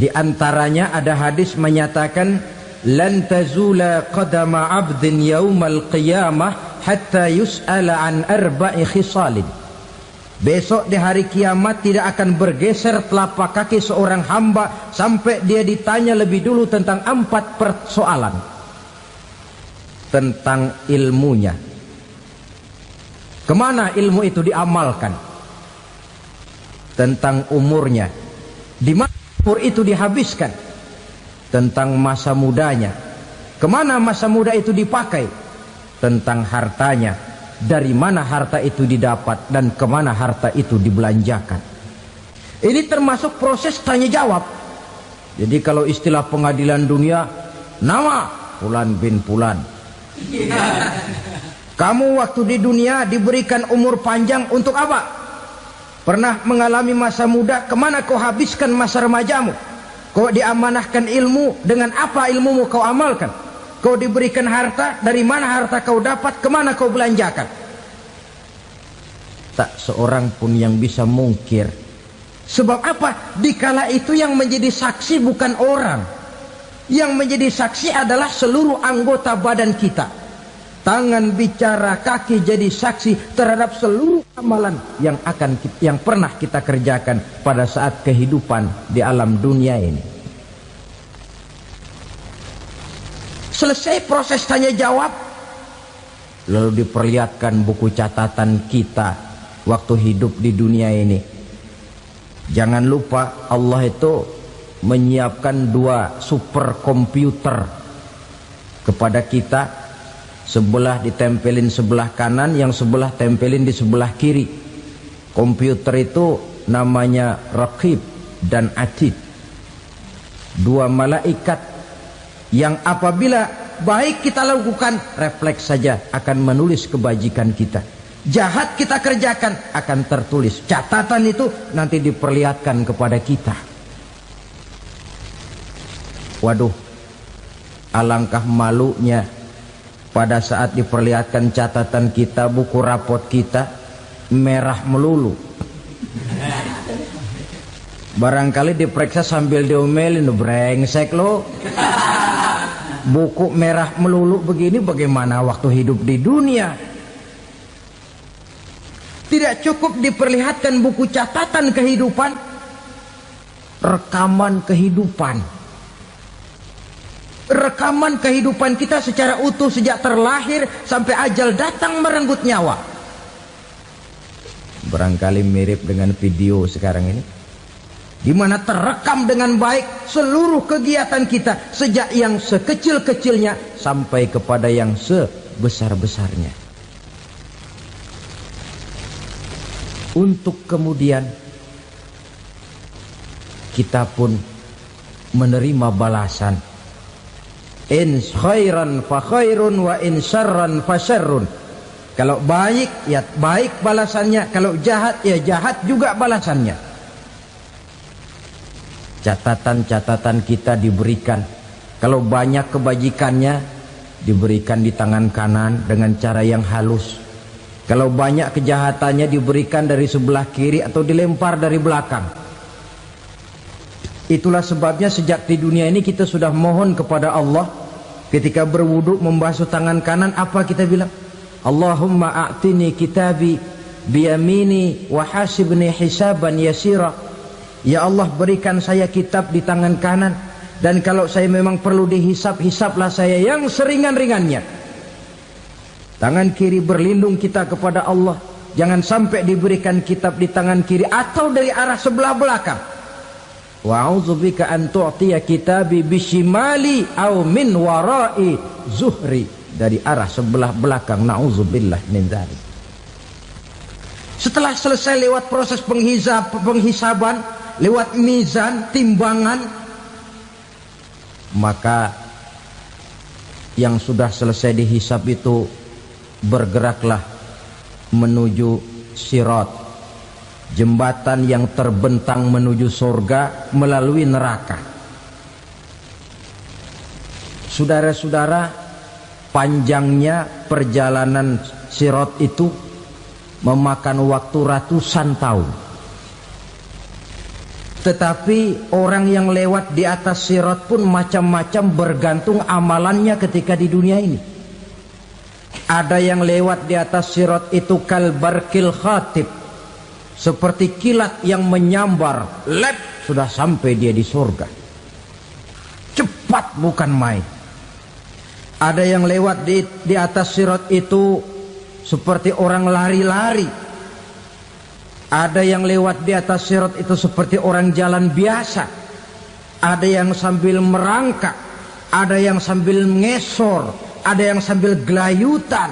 Speaker 1: Di antaranya ada hadis menyatakan, lan tazula qadama 'abdin yaumal qiyamah hatta yus'ala an arba'i khisalin. Besok di hari kiamat tidak akan bergeser telapak kaki seorang hamba sampai dia ditanya lebih dulu tentang 4 persoalan. Tentang ilmunya, kemana ilmu itu diamalkan. Tentang umurnya, di mana umur itu dihabiskan. Tentang masa mudanya, kemana masa muda itu dipakai. tentang hartanya, dari mana harta itu didapat dan kemana harta itu dibelanjakan. Ini termasuk proses tanya jawab. Jadi kalau istilah pengadilan dunia, nama Fulan bin Fulan. Kamu waktu di dunia diberikan umur panjang untuk apa? Pernah mengalami masa muda, kemana kau habiskan masa remajamu? Kau diamanahkan ilmu, dengan apa ilmumu kau amalkan? Kau diberikan harta, dari mana harta kau dapat, kemana kau belanjakan? Tak seorang pun yang bisa mungkir. Sebab apa? Dikala itu yang menjadi saksi bukan orang. Yang menjadi saksi adalah seluruh anggota badan kita. Tangan bicara, kaki jadi saksi terhadap seluruh amalan yang pernah kita kerjakan pada saat kehidupan di alam dunia ini. Selesai proses tanya jawab, lalu diperlihatkan buku catatan kita waktu hidup di dunia ini. Jangan lupa Allah itu menyiapkan 2 superkomputer kepada kita. Sebelah ditempelin sebelah kanan, yang sebelah tempelin di sebelah kiri. Komputer itu namanya Raqib dan Atid. 2 malaikat yang apabila baik kita lakukan, refleks saja akan menulis kebajikan kita. Jahat kita kerjakan, akan tertulis. Catatan itu nanti diperlihatkan kepada kita. Waduh, alangkah malunya pada saat diperlihatkan catatan kita, buku rapot kita merah melulu. Barangkali diperiksa sambil diomelin, brengsek lo. Buku merah melulu begini, bagaimana waktu hidup di dunia? Tidak cukup diperlihatkan buku catatan kehidupan, rekaman kehidupan. Rekaman kehidupan kita secara utuh sejak terlahir sampai ajal datang merenggut nyawa. Barangkali mirip dengan video sekarang ini, di mana terekam dengan baik seluruh kegiatan kita, sejak yang sekecil-kecilnya sampai kepada yang sebesar-besarnya. Untuk kemudian kita pun menerima balasan. In khairan fa khairun wa in syarran fa syarrun. Kalau baik ya baik balasannya, kalau jahat ya jahat juga balasannya. Catatan-catatan kita diberikan. Kalau banyak kebajikannya diberikan di tangan kanan dengan cara yang halus. Kalau banyak kejahatannya diberikan dari sebelah kiri atau dilempar dari belakang. Itulah sebabnya sejak di dunia ini kita sudah mohon kepada Allah. Ketika berwudu membasuh tangan kanan, apa kita bilang? Allahumma a'tini kitabi biyamini wa hasibni hisaban yasira. Ya Allah, berikan saya kitab di tangan kanan, dan kalau saya memang perlu dihisap, hisaplah saya yang seringan-ringannya. Tangan kiri berlindung kita kepada Allah. Jangan sampai diberikan kitab di tangan kiri atau dari arah sebelah belakang. Wa a'udzubika an tu'tiya kitabi bishimali aw min wara'i zuhri, dari arah sebelah belakang. Na'udzubillah min dzalik. Setelah selesai lewat proses penghisaban, lewat mizan, timbangan, maka yang sudah selesai dihisab itu bergeraklah menuju sirat, jembatan yang terbentang menuju surga melalui neraka. Saudara-saudara, panjangnya perjalanan sirat itu memakan waktu ratusan tahun. Tetapi orang yang lewat di atas sirat pun macam-macam, bergantung amalannya ketika di dunia ini. Ada yang lewat di atas sirat itu kalbarkil khatib, seperti kilat yang menyambar, lep, sudah sampai dia di surga. Cepat bukan main. Ada yang lewat di atas sirat itu seperti orang lari-lari. Ada yang lewat di atas sirat itu seperti orang jalan biasa. Ada yang sambil merangkak, ada yang sambil ngesor, ada yang sambil gelayutan,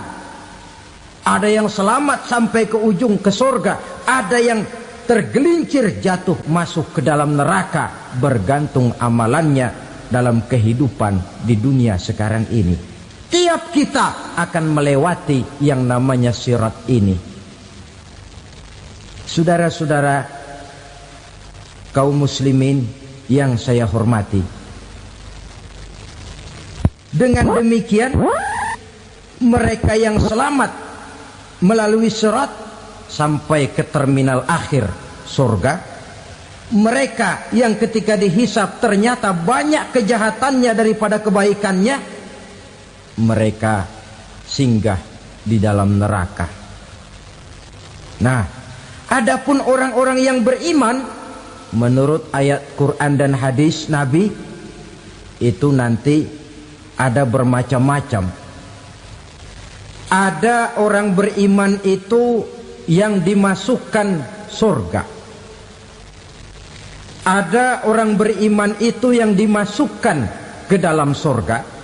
Speaker 1: ada yang selamat sampai ke ujung ke surga, ada yang tergelincir jatuh masuk ke dalam neraka, bergantung amalannya dalam kehidupan di dunia sekarang ini. Tiap kita akan melewati yang namanya sirat ini. Saudara-saudara kaum muslimin yang saya hormati, dengan demikian mereka yang selamat melalui sirat sampai ke terminal akhir surga, mereka yang ketika dihisab ternyata banyak kejahatannya daripada kebaikannya, mereka singgah di dalam neraka. Nah, adapun orang-orang yang beriman menurut ayat Quran dan hadis Nabi itu nanti ada bermacam-macam. Ada orang beriman itu yang dimasukkan surga. Ada orang beriman itu yang dimasukkan ke dalam surga.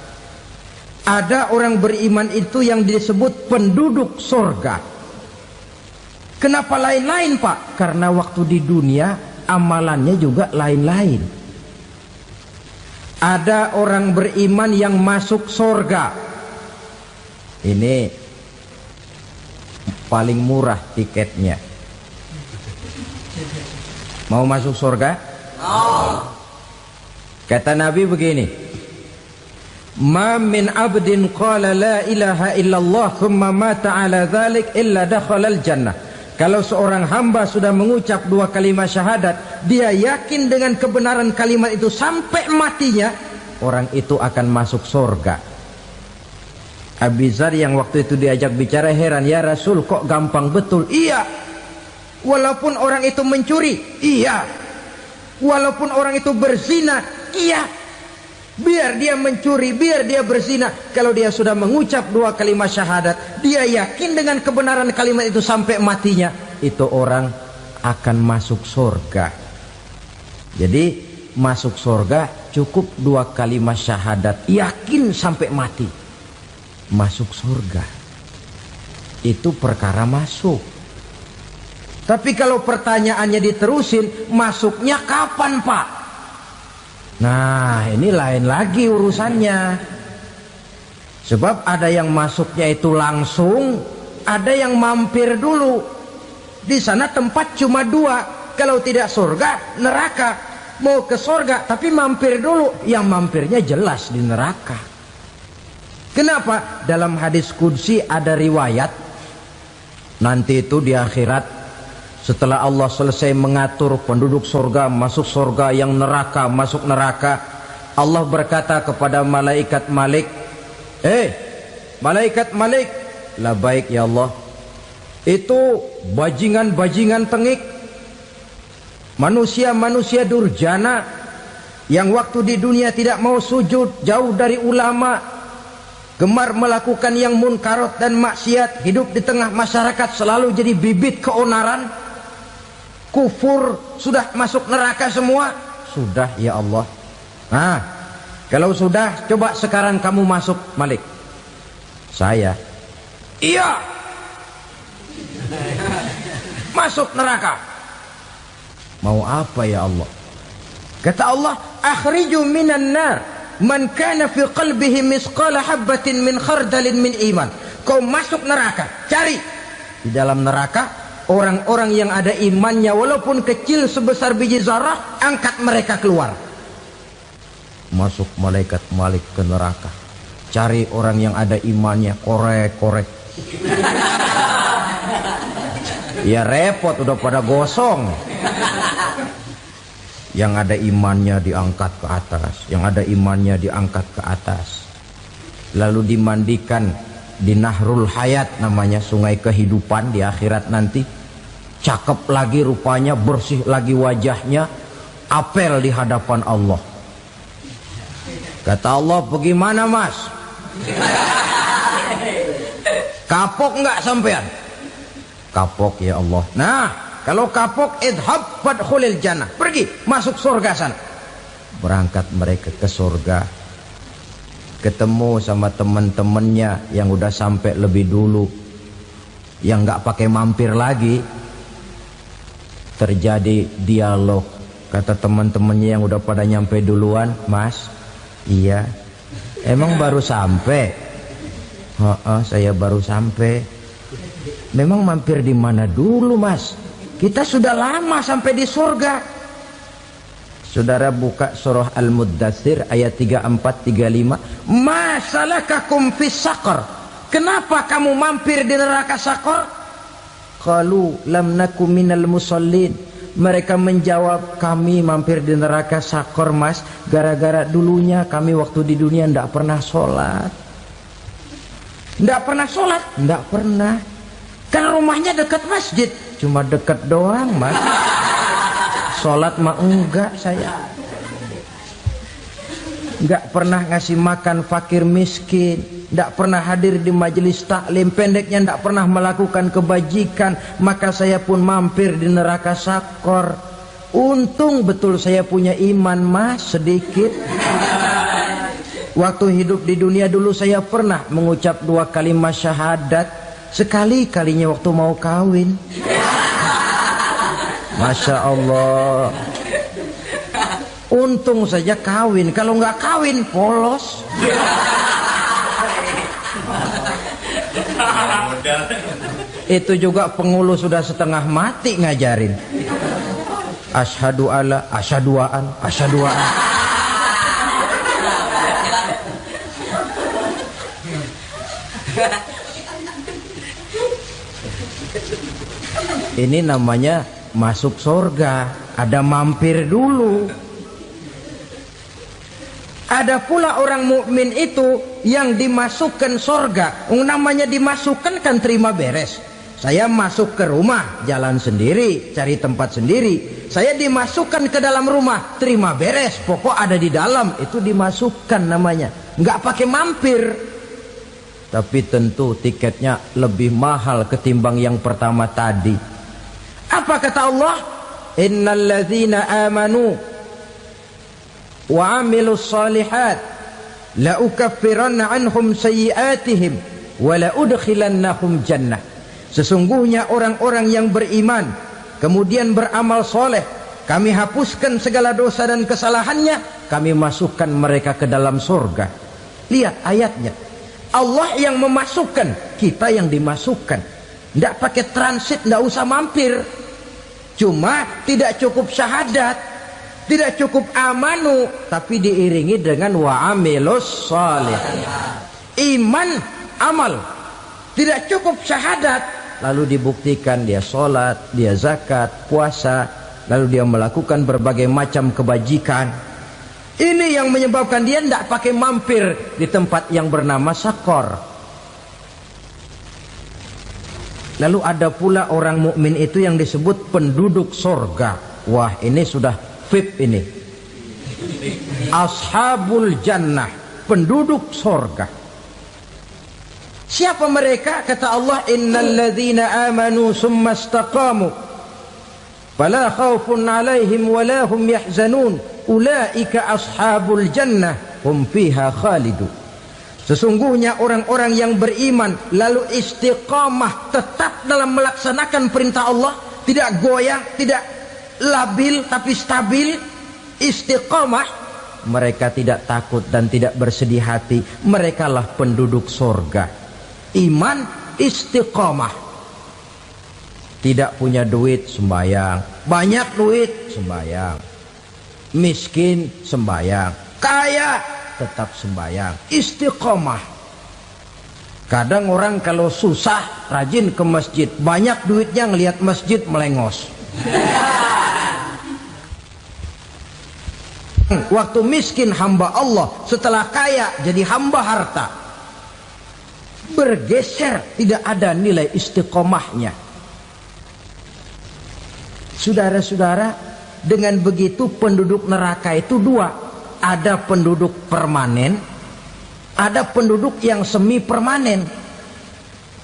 Speaker 1: Ada orang beriman itu yang disebut penduduk surga. Kenapa lain-lain, Pak? Karena waktu di dunia amalannya juga lain-lain. Ada orang beriman yang masuk surga. Ini paling murah tiketnya. Mau masuk surga? Kata Nabi begini, ma min abdin qala la ilaha illallah thumma mata ala dhalik illa dakhalal jannah. Kalau seorang hamba sudah mengucap dua kalimat syahadat, dia yakin dengan kebenaran kalimat itu sampai matinya, orang itu akan masuk surga. Abi Dzar yang waktu itu diajak bicara heran, ya Rasul kok gampang betul? Iya. Walaupun orang itu mencuri, iya. Walaupun orang itu berzina, iya. Biar dia mencuri, biar dia berzina, kalau dia sudah mengucap dua kalimat syahadat, dia yakin dengan kebenaran kalimat itu sampai matinya, itu orang akan masuk surga. Jadi masuk surga cukup dua kalimat syahadat, yakin sampai mati, masuk surga. Itu perkara masuk. Tapi kalau pertanyaannya diterusin, masuknya kapan, Pak? Nah, ini lain lagi urusannya. Sebab ada yang masuknya itu langsung, ada yang mampir dulu. Di sana tempat cuma dua, kalau tidak surga, neraka. Mau ke surga tapi mampir dulu, yang mampirnya jelas di neraka. Kenapa? Dalam hadis qudsi ada riwayat, nanti itu di akhirat, setelah Allah selesai mengatur penduduk surga masuk surga, yang neraka masuk neraka, Allah berkata kepada malaikat Malik, malaikat Malik, labaik ya Allah. Itu bajingan-bajingan tengik, manusia-manusia durjana yang waktu di dunia tidak mau sujud, jauh dari ulama, gemar melakukan yang munkarat dan maksiat, hidup di tengah masyarakat selalu jadi bibit keonaran, kufur, sudah masuk neraka semua. Sudah ya Allah. Nah, kalau sudah, coba sekarang kamu masuk, Malik. Saya, iya, masuk neraka. Mau apa ya Allah? Kata Allah, akhriju minan nar man kana fi qalbihi misqala habatin min khardalin min iman. Kau masuk neraka, cari di dalam neraka orang-orang yang ada imannya walaupun kecil sebesar biji zarah, angkat mereka keluar. Masuk malaikat Malik ke neraka, cari orang yang ada imannya, korek-korek. Ya repot, udah pada gosong. Yang ada imannya diangkat ke atas, yang ada imannya diangkat ke atas, lalu dimandikan di Nahrul Hayat, namanya sungai kehidupan di akhirat nanti. Cakep lagi rupanya, bersih lagi wajahnya, apel di hadapan Allah. Kata Allah, bagaimana mas? Kapok nggak sampean? Kapok ya Allah. Nah, kalau kapok, idhab fadkhulil jannah, pergi masuk surga sana. Berangkat mereka ke surga. ketemu sama teman-temannya yang udah sampai lebih dulu, yang nggak pakai mampir lagi. Terjadi dialog. Kata teman-temannya yang udah pada nyampe duluan, "Mas, iya, emang baru sampai?" Saya baru sampai." "Memang mampir di mana dulu, Mas? Kita sudah lama sampai di surga." Saudara buka surah Al-Muddatsir ayat 34-35. "Ma salakakum fis saqar?" Kenapa kamu mampir di neraka Saqar? Qalu lam naku minal musallin. Mereka menjawab, kami mampir di neraka Saqar, Mas, gara-gara dulunya kami waktu di dunia tidak pernah sholat. Tidak pernah sholat? Tidak pernah. Kan rumahnya dekat masjid. Cuma dekat doang, Mas. Sholat mah enggak saya. Enggak pernah ngasih makan fakir miskin, enggak pernah hadir di majelis taklim, pendeknya enggak pernah melakukan kebajikan. Maka saya pun mampir di neraka Saqar. Untung betul saya punya iman, Mas, sedikit. Waktu hidup di dunia dulu saya pernah mengucap 2 kalimat syahadat. Sekali-kalinya waktu mau kawin. Masya Allah. Untung saja kawin. Kalau nggak kawin polos. Itu juga pengulu sudah setengah mati ngajarin. Asyhadu alla, asyaduaan, asyaduaan. Ini namanya masuk surga, ada mampir dulu. Ada pula orang mukmin itu yang dimasukkan surga. Namanya dimasukkan kan terima beres. Saya masuk ke rumah, jalan sendiri, cari tempat sendiri. Saya dimasukkan ke dalam rumah, terima beres, pokok ada di dalam, itu dimasukkan namanya. Nggak pakai mampir. Tapi tentu tiketnya lebih mahal ketimbang yang pertama tadi. Apa kata Allah? Innal ladzina amanu wa amilus salihat la ukaffiranna anhum sayyi'atihim wa la udkhilannahum jannah. Sesungguhnya orang-orang yang beriman kemudian beramal soleh, kami hapuskan segala dosa dan kesalahannya, kami masukkan mereka ke dalam surga. Lihat ayatnya. Allah yang memasukkan, kita yang dimasukkan. Tidak pakai transit, tidak usah mampir. Cuma tidak cukup syahadat, tidak cukup amanu, tapi diiringi dengan wa'amilus salih. Iman, amal. Tidak cukup syahadat, lalu dibuktikan dia sholat, dia zakat, puasa, lalu dia melakukan berbagai macam kebajikan. Ini yang menyebabkan dia tidak pakai mampir di tempat yang bernama Saqar. Lalu ada pula orang mukmin itu yang disebut penduduk surga. Wah, ini sudah VIP ini. Ashabul jannah, penduduk surga. Siapa mereka? Kata Allah, innal ladzina amanu summa istaqamu fala khaufun 'alaihim wala hum yahzanun ulaika ashabul jannah hum fiha khalidun. Sesungguhnya orang-orang yang beriman lalu istiqamah, tetap dalam melaksanakan perintah Allah, tidak goyang, tidak labil tapi stabil, istiqamah, mereka tidak takut dan tidak bersedih hati. Merekalah penduduk surga. Iman, istiqamah. Tidak punya duit, sembahyang. Banyak duit, sembahyang. Miskin, sembahyang. Kaya, tetap sembahyang. Istiqamah. Kadang orang kalau susah rajin ke masjid, banyak duitnya ngelihat masjid melengos. Waktu miskin hamba Allah, setelah kaya jadi hamba harta. Bergeser, tidak ada nilai istiqomahnya. Saudara-saudara, dengan begitu penduduk neraka itu dua. Ada penduduk permanen, ada penduduk yang semi permanen.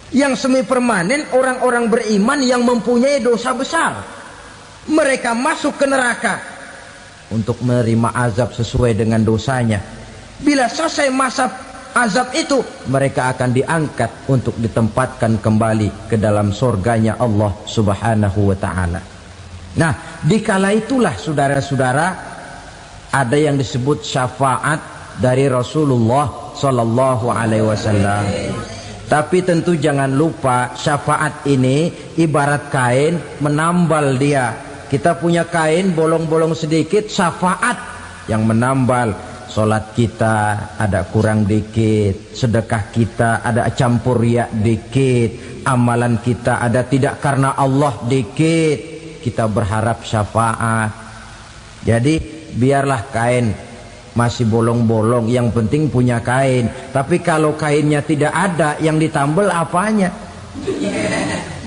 Speaker 1: Yang semi permanen orang-orang beriman yang mempunyai dosa besar. Mereka masuk ke neraka untuk menerima azab sesuai dengan dosanya. Bila selesai masa azab itu, mereka akan diangkat untuk ditempatkan kembali ke dalam surganya Allah Subhanahu wa ta'ala. Nah, dikala itulah saudara-saudara, ada yang disebut syafaat dari Rasulullah Sallallahu Alaihi Wasallam. Tapi tentu jangan lupa, syafaat ini ibarat kain menambal dia. Kita punya kain bolong-bolong sedikit, syafaat yang menambal. Solat kita ada kurang dikit, sedekah kita ada campur riak dikit, amalan kita ada tidak karena Allah dikit, kita berharap syafaat. Jadi biarlah kain masih bolong-bolong, yang penting punya kain. Tapi kalau kainnya tidak ada, yang ditambal apanya?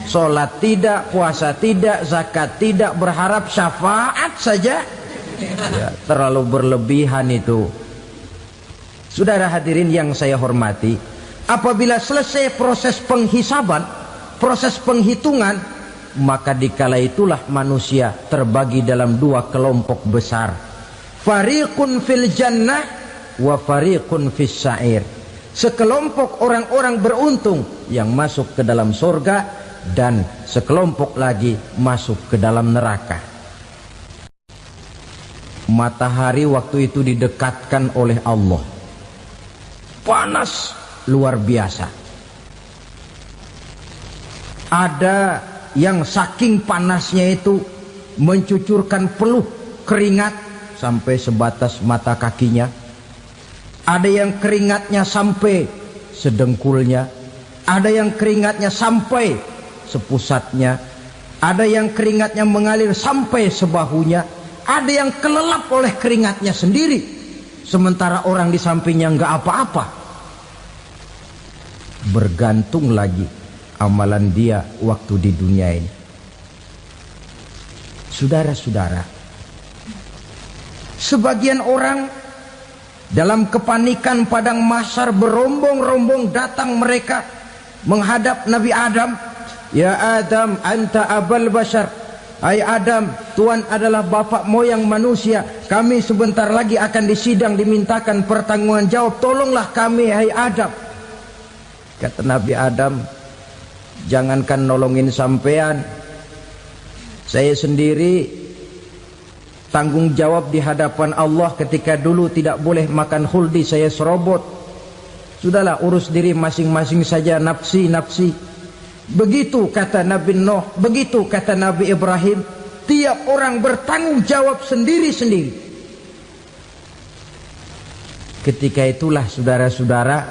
Speaker 1: Solat tidak, puasa tidak, zakat tidak, berharap syafaat saja. Ya, terlalu berlebihan itu. Saudara hadirin yang saya hormati, apabila selesai proses penghisaban, proses penghitungan, maka dikala itulah manusia terbagi dalam dua kelompok besar. Fariqun fil jannah wa fariqun fis sa'ir. Sekelompok orang-orang beruntung yang masuk ke dalam surga, dan sekelompok lagi masuk ke dalam neraka. Matahari waktu itu didekatkan oleh Allah, panas luar biasa. Ada yang saking panasnya itu mencucurkan peluh keringat sampai sebatas mata kakinya. Ada yang keringatnya sampai sedengkulnya, ada yang keringatnya sampai sepusatnya, ada yang keringatnya mengalir sampai sebahunya, ada yang kelelap oleh keringatnya sendiri, sementara orang di sampingnya enggak apa-apa. Bergantung lagi amalan dia waktu di dunia ini. Saudara-saudara, sebagian orang dalam kepanikan padang mahsyar berombong-rombong datang mereka menghadap Nabi Adam. Ya Adam, anta abal bashar. Hai Adam, Tuhan adalah bapak moyang manusia. Kami sebentar lagi akan disidang, dimintakan pertanggungan jawab. Tolonglah kami, hai Adam. Kata Nabi Adam, jangankan nolongin sampean, saya sendiri tanggung jawab di hadapan Allah. Ketika dulu tidak boleh makan khuldi, saya serobot. Sudahlah, urus diri masing-masing saja, nafsi-nafsi. Begitu kata Nabi Nuh, begitu kata Nabi Ibrahim. Tiap orang bertanggung jawab sendiri-sendiri. Ketika itulah saudara-saudara,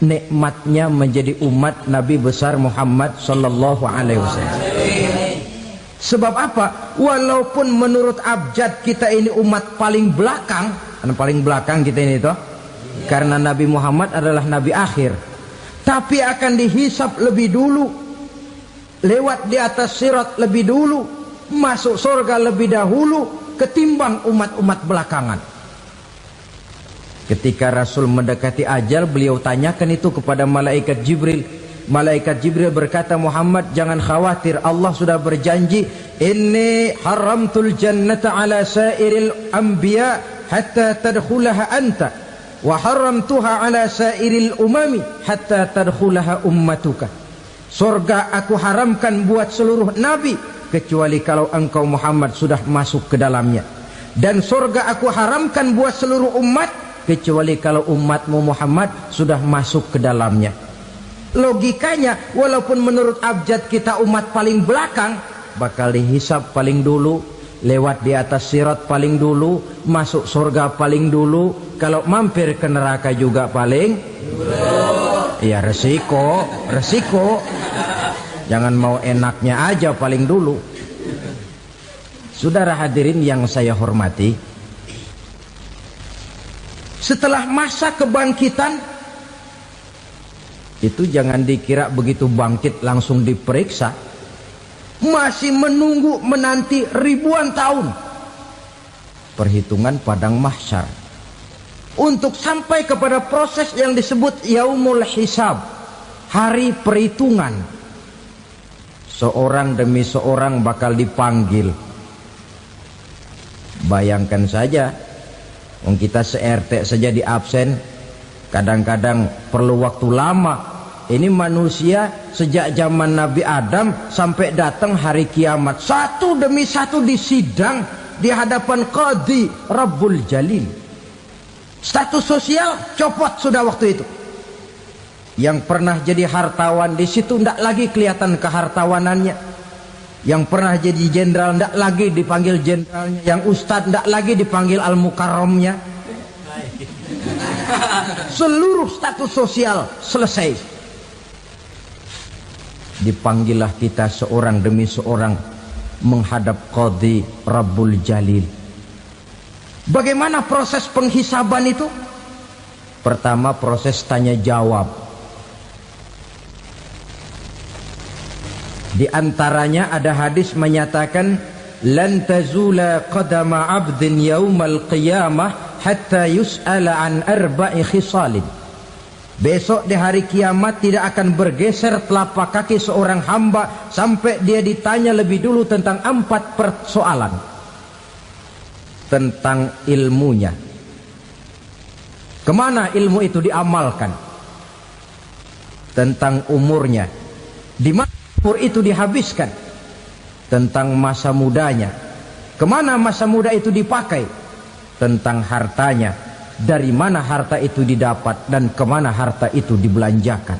Speaker 1: nikmatnya menjadi umat Nabi besar Muhammad sallallahu alaihi wasallam. Sebab apa? Walaupun menurut abjad kita ini umat paling belakang, paling belakang kita ini toh, karena Nabi Muhammad adalah Nabi akhir, tapi akan dihisap lebih dulu, lewat di atas sirat lebih dulu, masuk surga lebih dahulu ketimbang umat-umat belakangan. Ketika Rasul mendekati ajal, beliau tanyakan itu kepada malaikat Jibril. Malaikat Jibril berkata, Muhammad jangan khawatir, Allah sudah berjanji, inni haramtul jannata ala sairil anbiya hatta tadkhulaha anta, wa haramtuha ala sairil umami hatta tadkhulaha ummatuka. Surga aku haramkan buat seluruh nabi kecuali kalau engkau Muhammad sudah masuk ke dalamnya, dan surga aku haramkan buat seluruh umat kecuali kalau umatmu Muhammad sudah masuk ke dalamnya. Logikanya, walaupun menurut abjad kita umat paling belakang, bakal dihisap paling dulu, lewat di atas sirat paling dulu, masuk surga paling dulu, kalau mampir ke neraka juga paling dulu. Ya resiko. Jangan mau enaknya aja paling dulu. Saudara hadirin yang saya hormati, setelah masa kebangkitan itu jangan dikira begitu bangkit langsung diperiksa. Masih menunggu menanti ribuan tahun perhitungan padang mahsyar untuk sampai kepada proses yang disebut yaumul hisab, hari perhitungan. Seorang demi seorang bakal dipanggil. Bayangkan saja, kita se-RT saja di absen, Kadang-kadang perlu waktu lama. Ini manusia sejak zaman Nabi Adam sampai datang hari kiamat, satu demi satu disidang di hadapan Qadhi Rabbul Jalil. Status sosial copot sudah waktu itu. Yang pernah jadi hartawan di situ tidak lagi kelihatan kehartawanannya. Yang pernah jadi jenderal tidak lagi dipanggil jenderalnya. Yang ustadz tidak lagi dipanggil al-mukarramnya. Seluruh status sosial selesai. Dipanggillah kita seorang demi seorang menghadap Qadhi Rabbul Jalil. Bagaimana proses penghisaban itu? Pertama, proses tanya jawab. Di antaranya ada hadis menyatakan, lan tazula qadama 'abdin yaumal qiyamah hatta yus'ala an arba'i khisalin. Besok di hari kiamat tidak akan bergeser telapak kaki seorang hamba sampai dia ditanya lebih dulu tentang 4 persoalan. Tentang ilmunya. Kemana ilmu itu diamalkan? Tentang umurnya. Di mana umur itu dihabiskan? Tentang masa mudanya. Kemana masa muda itu dipakai? Tentang hartanya. Dari mana harta itu didapat dan kemana harta itu dibelanjakan.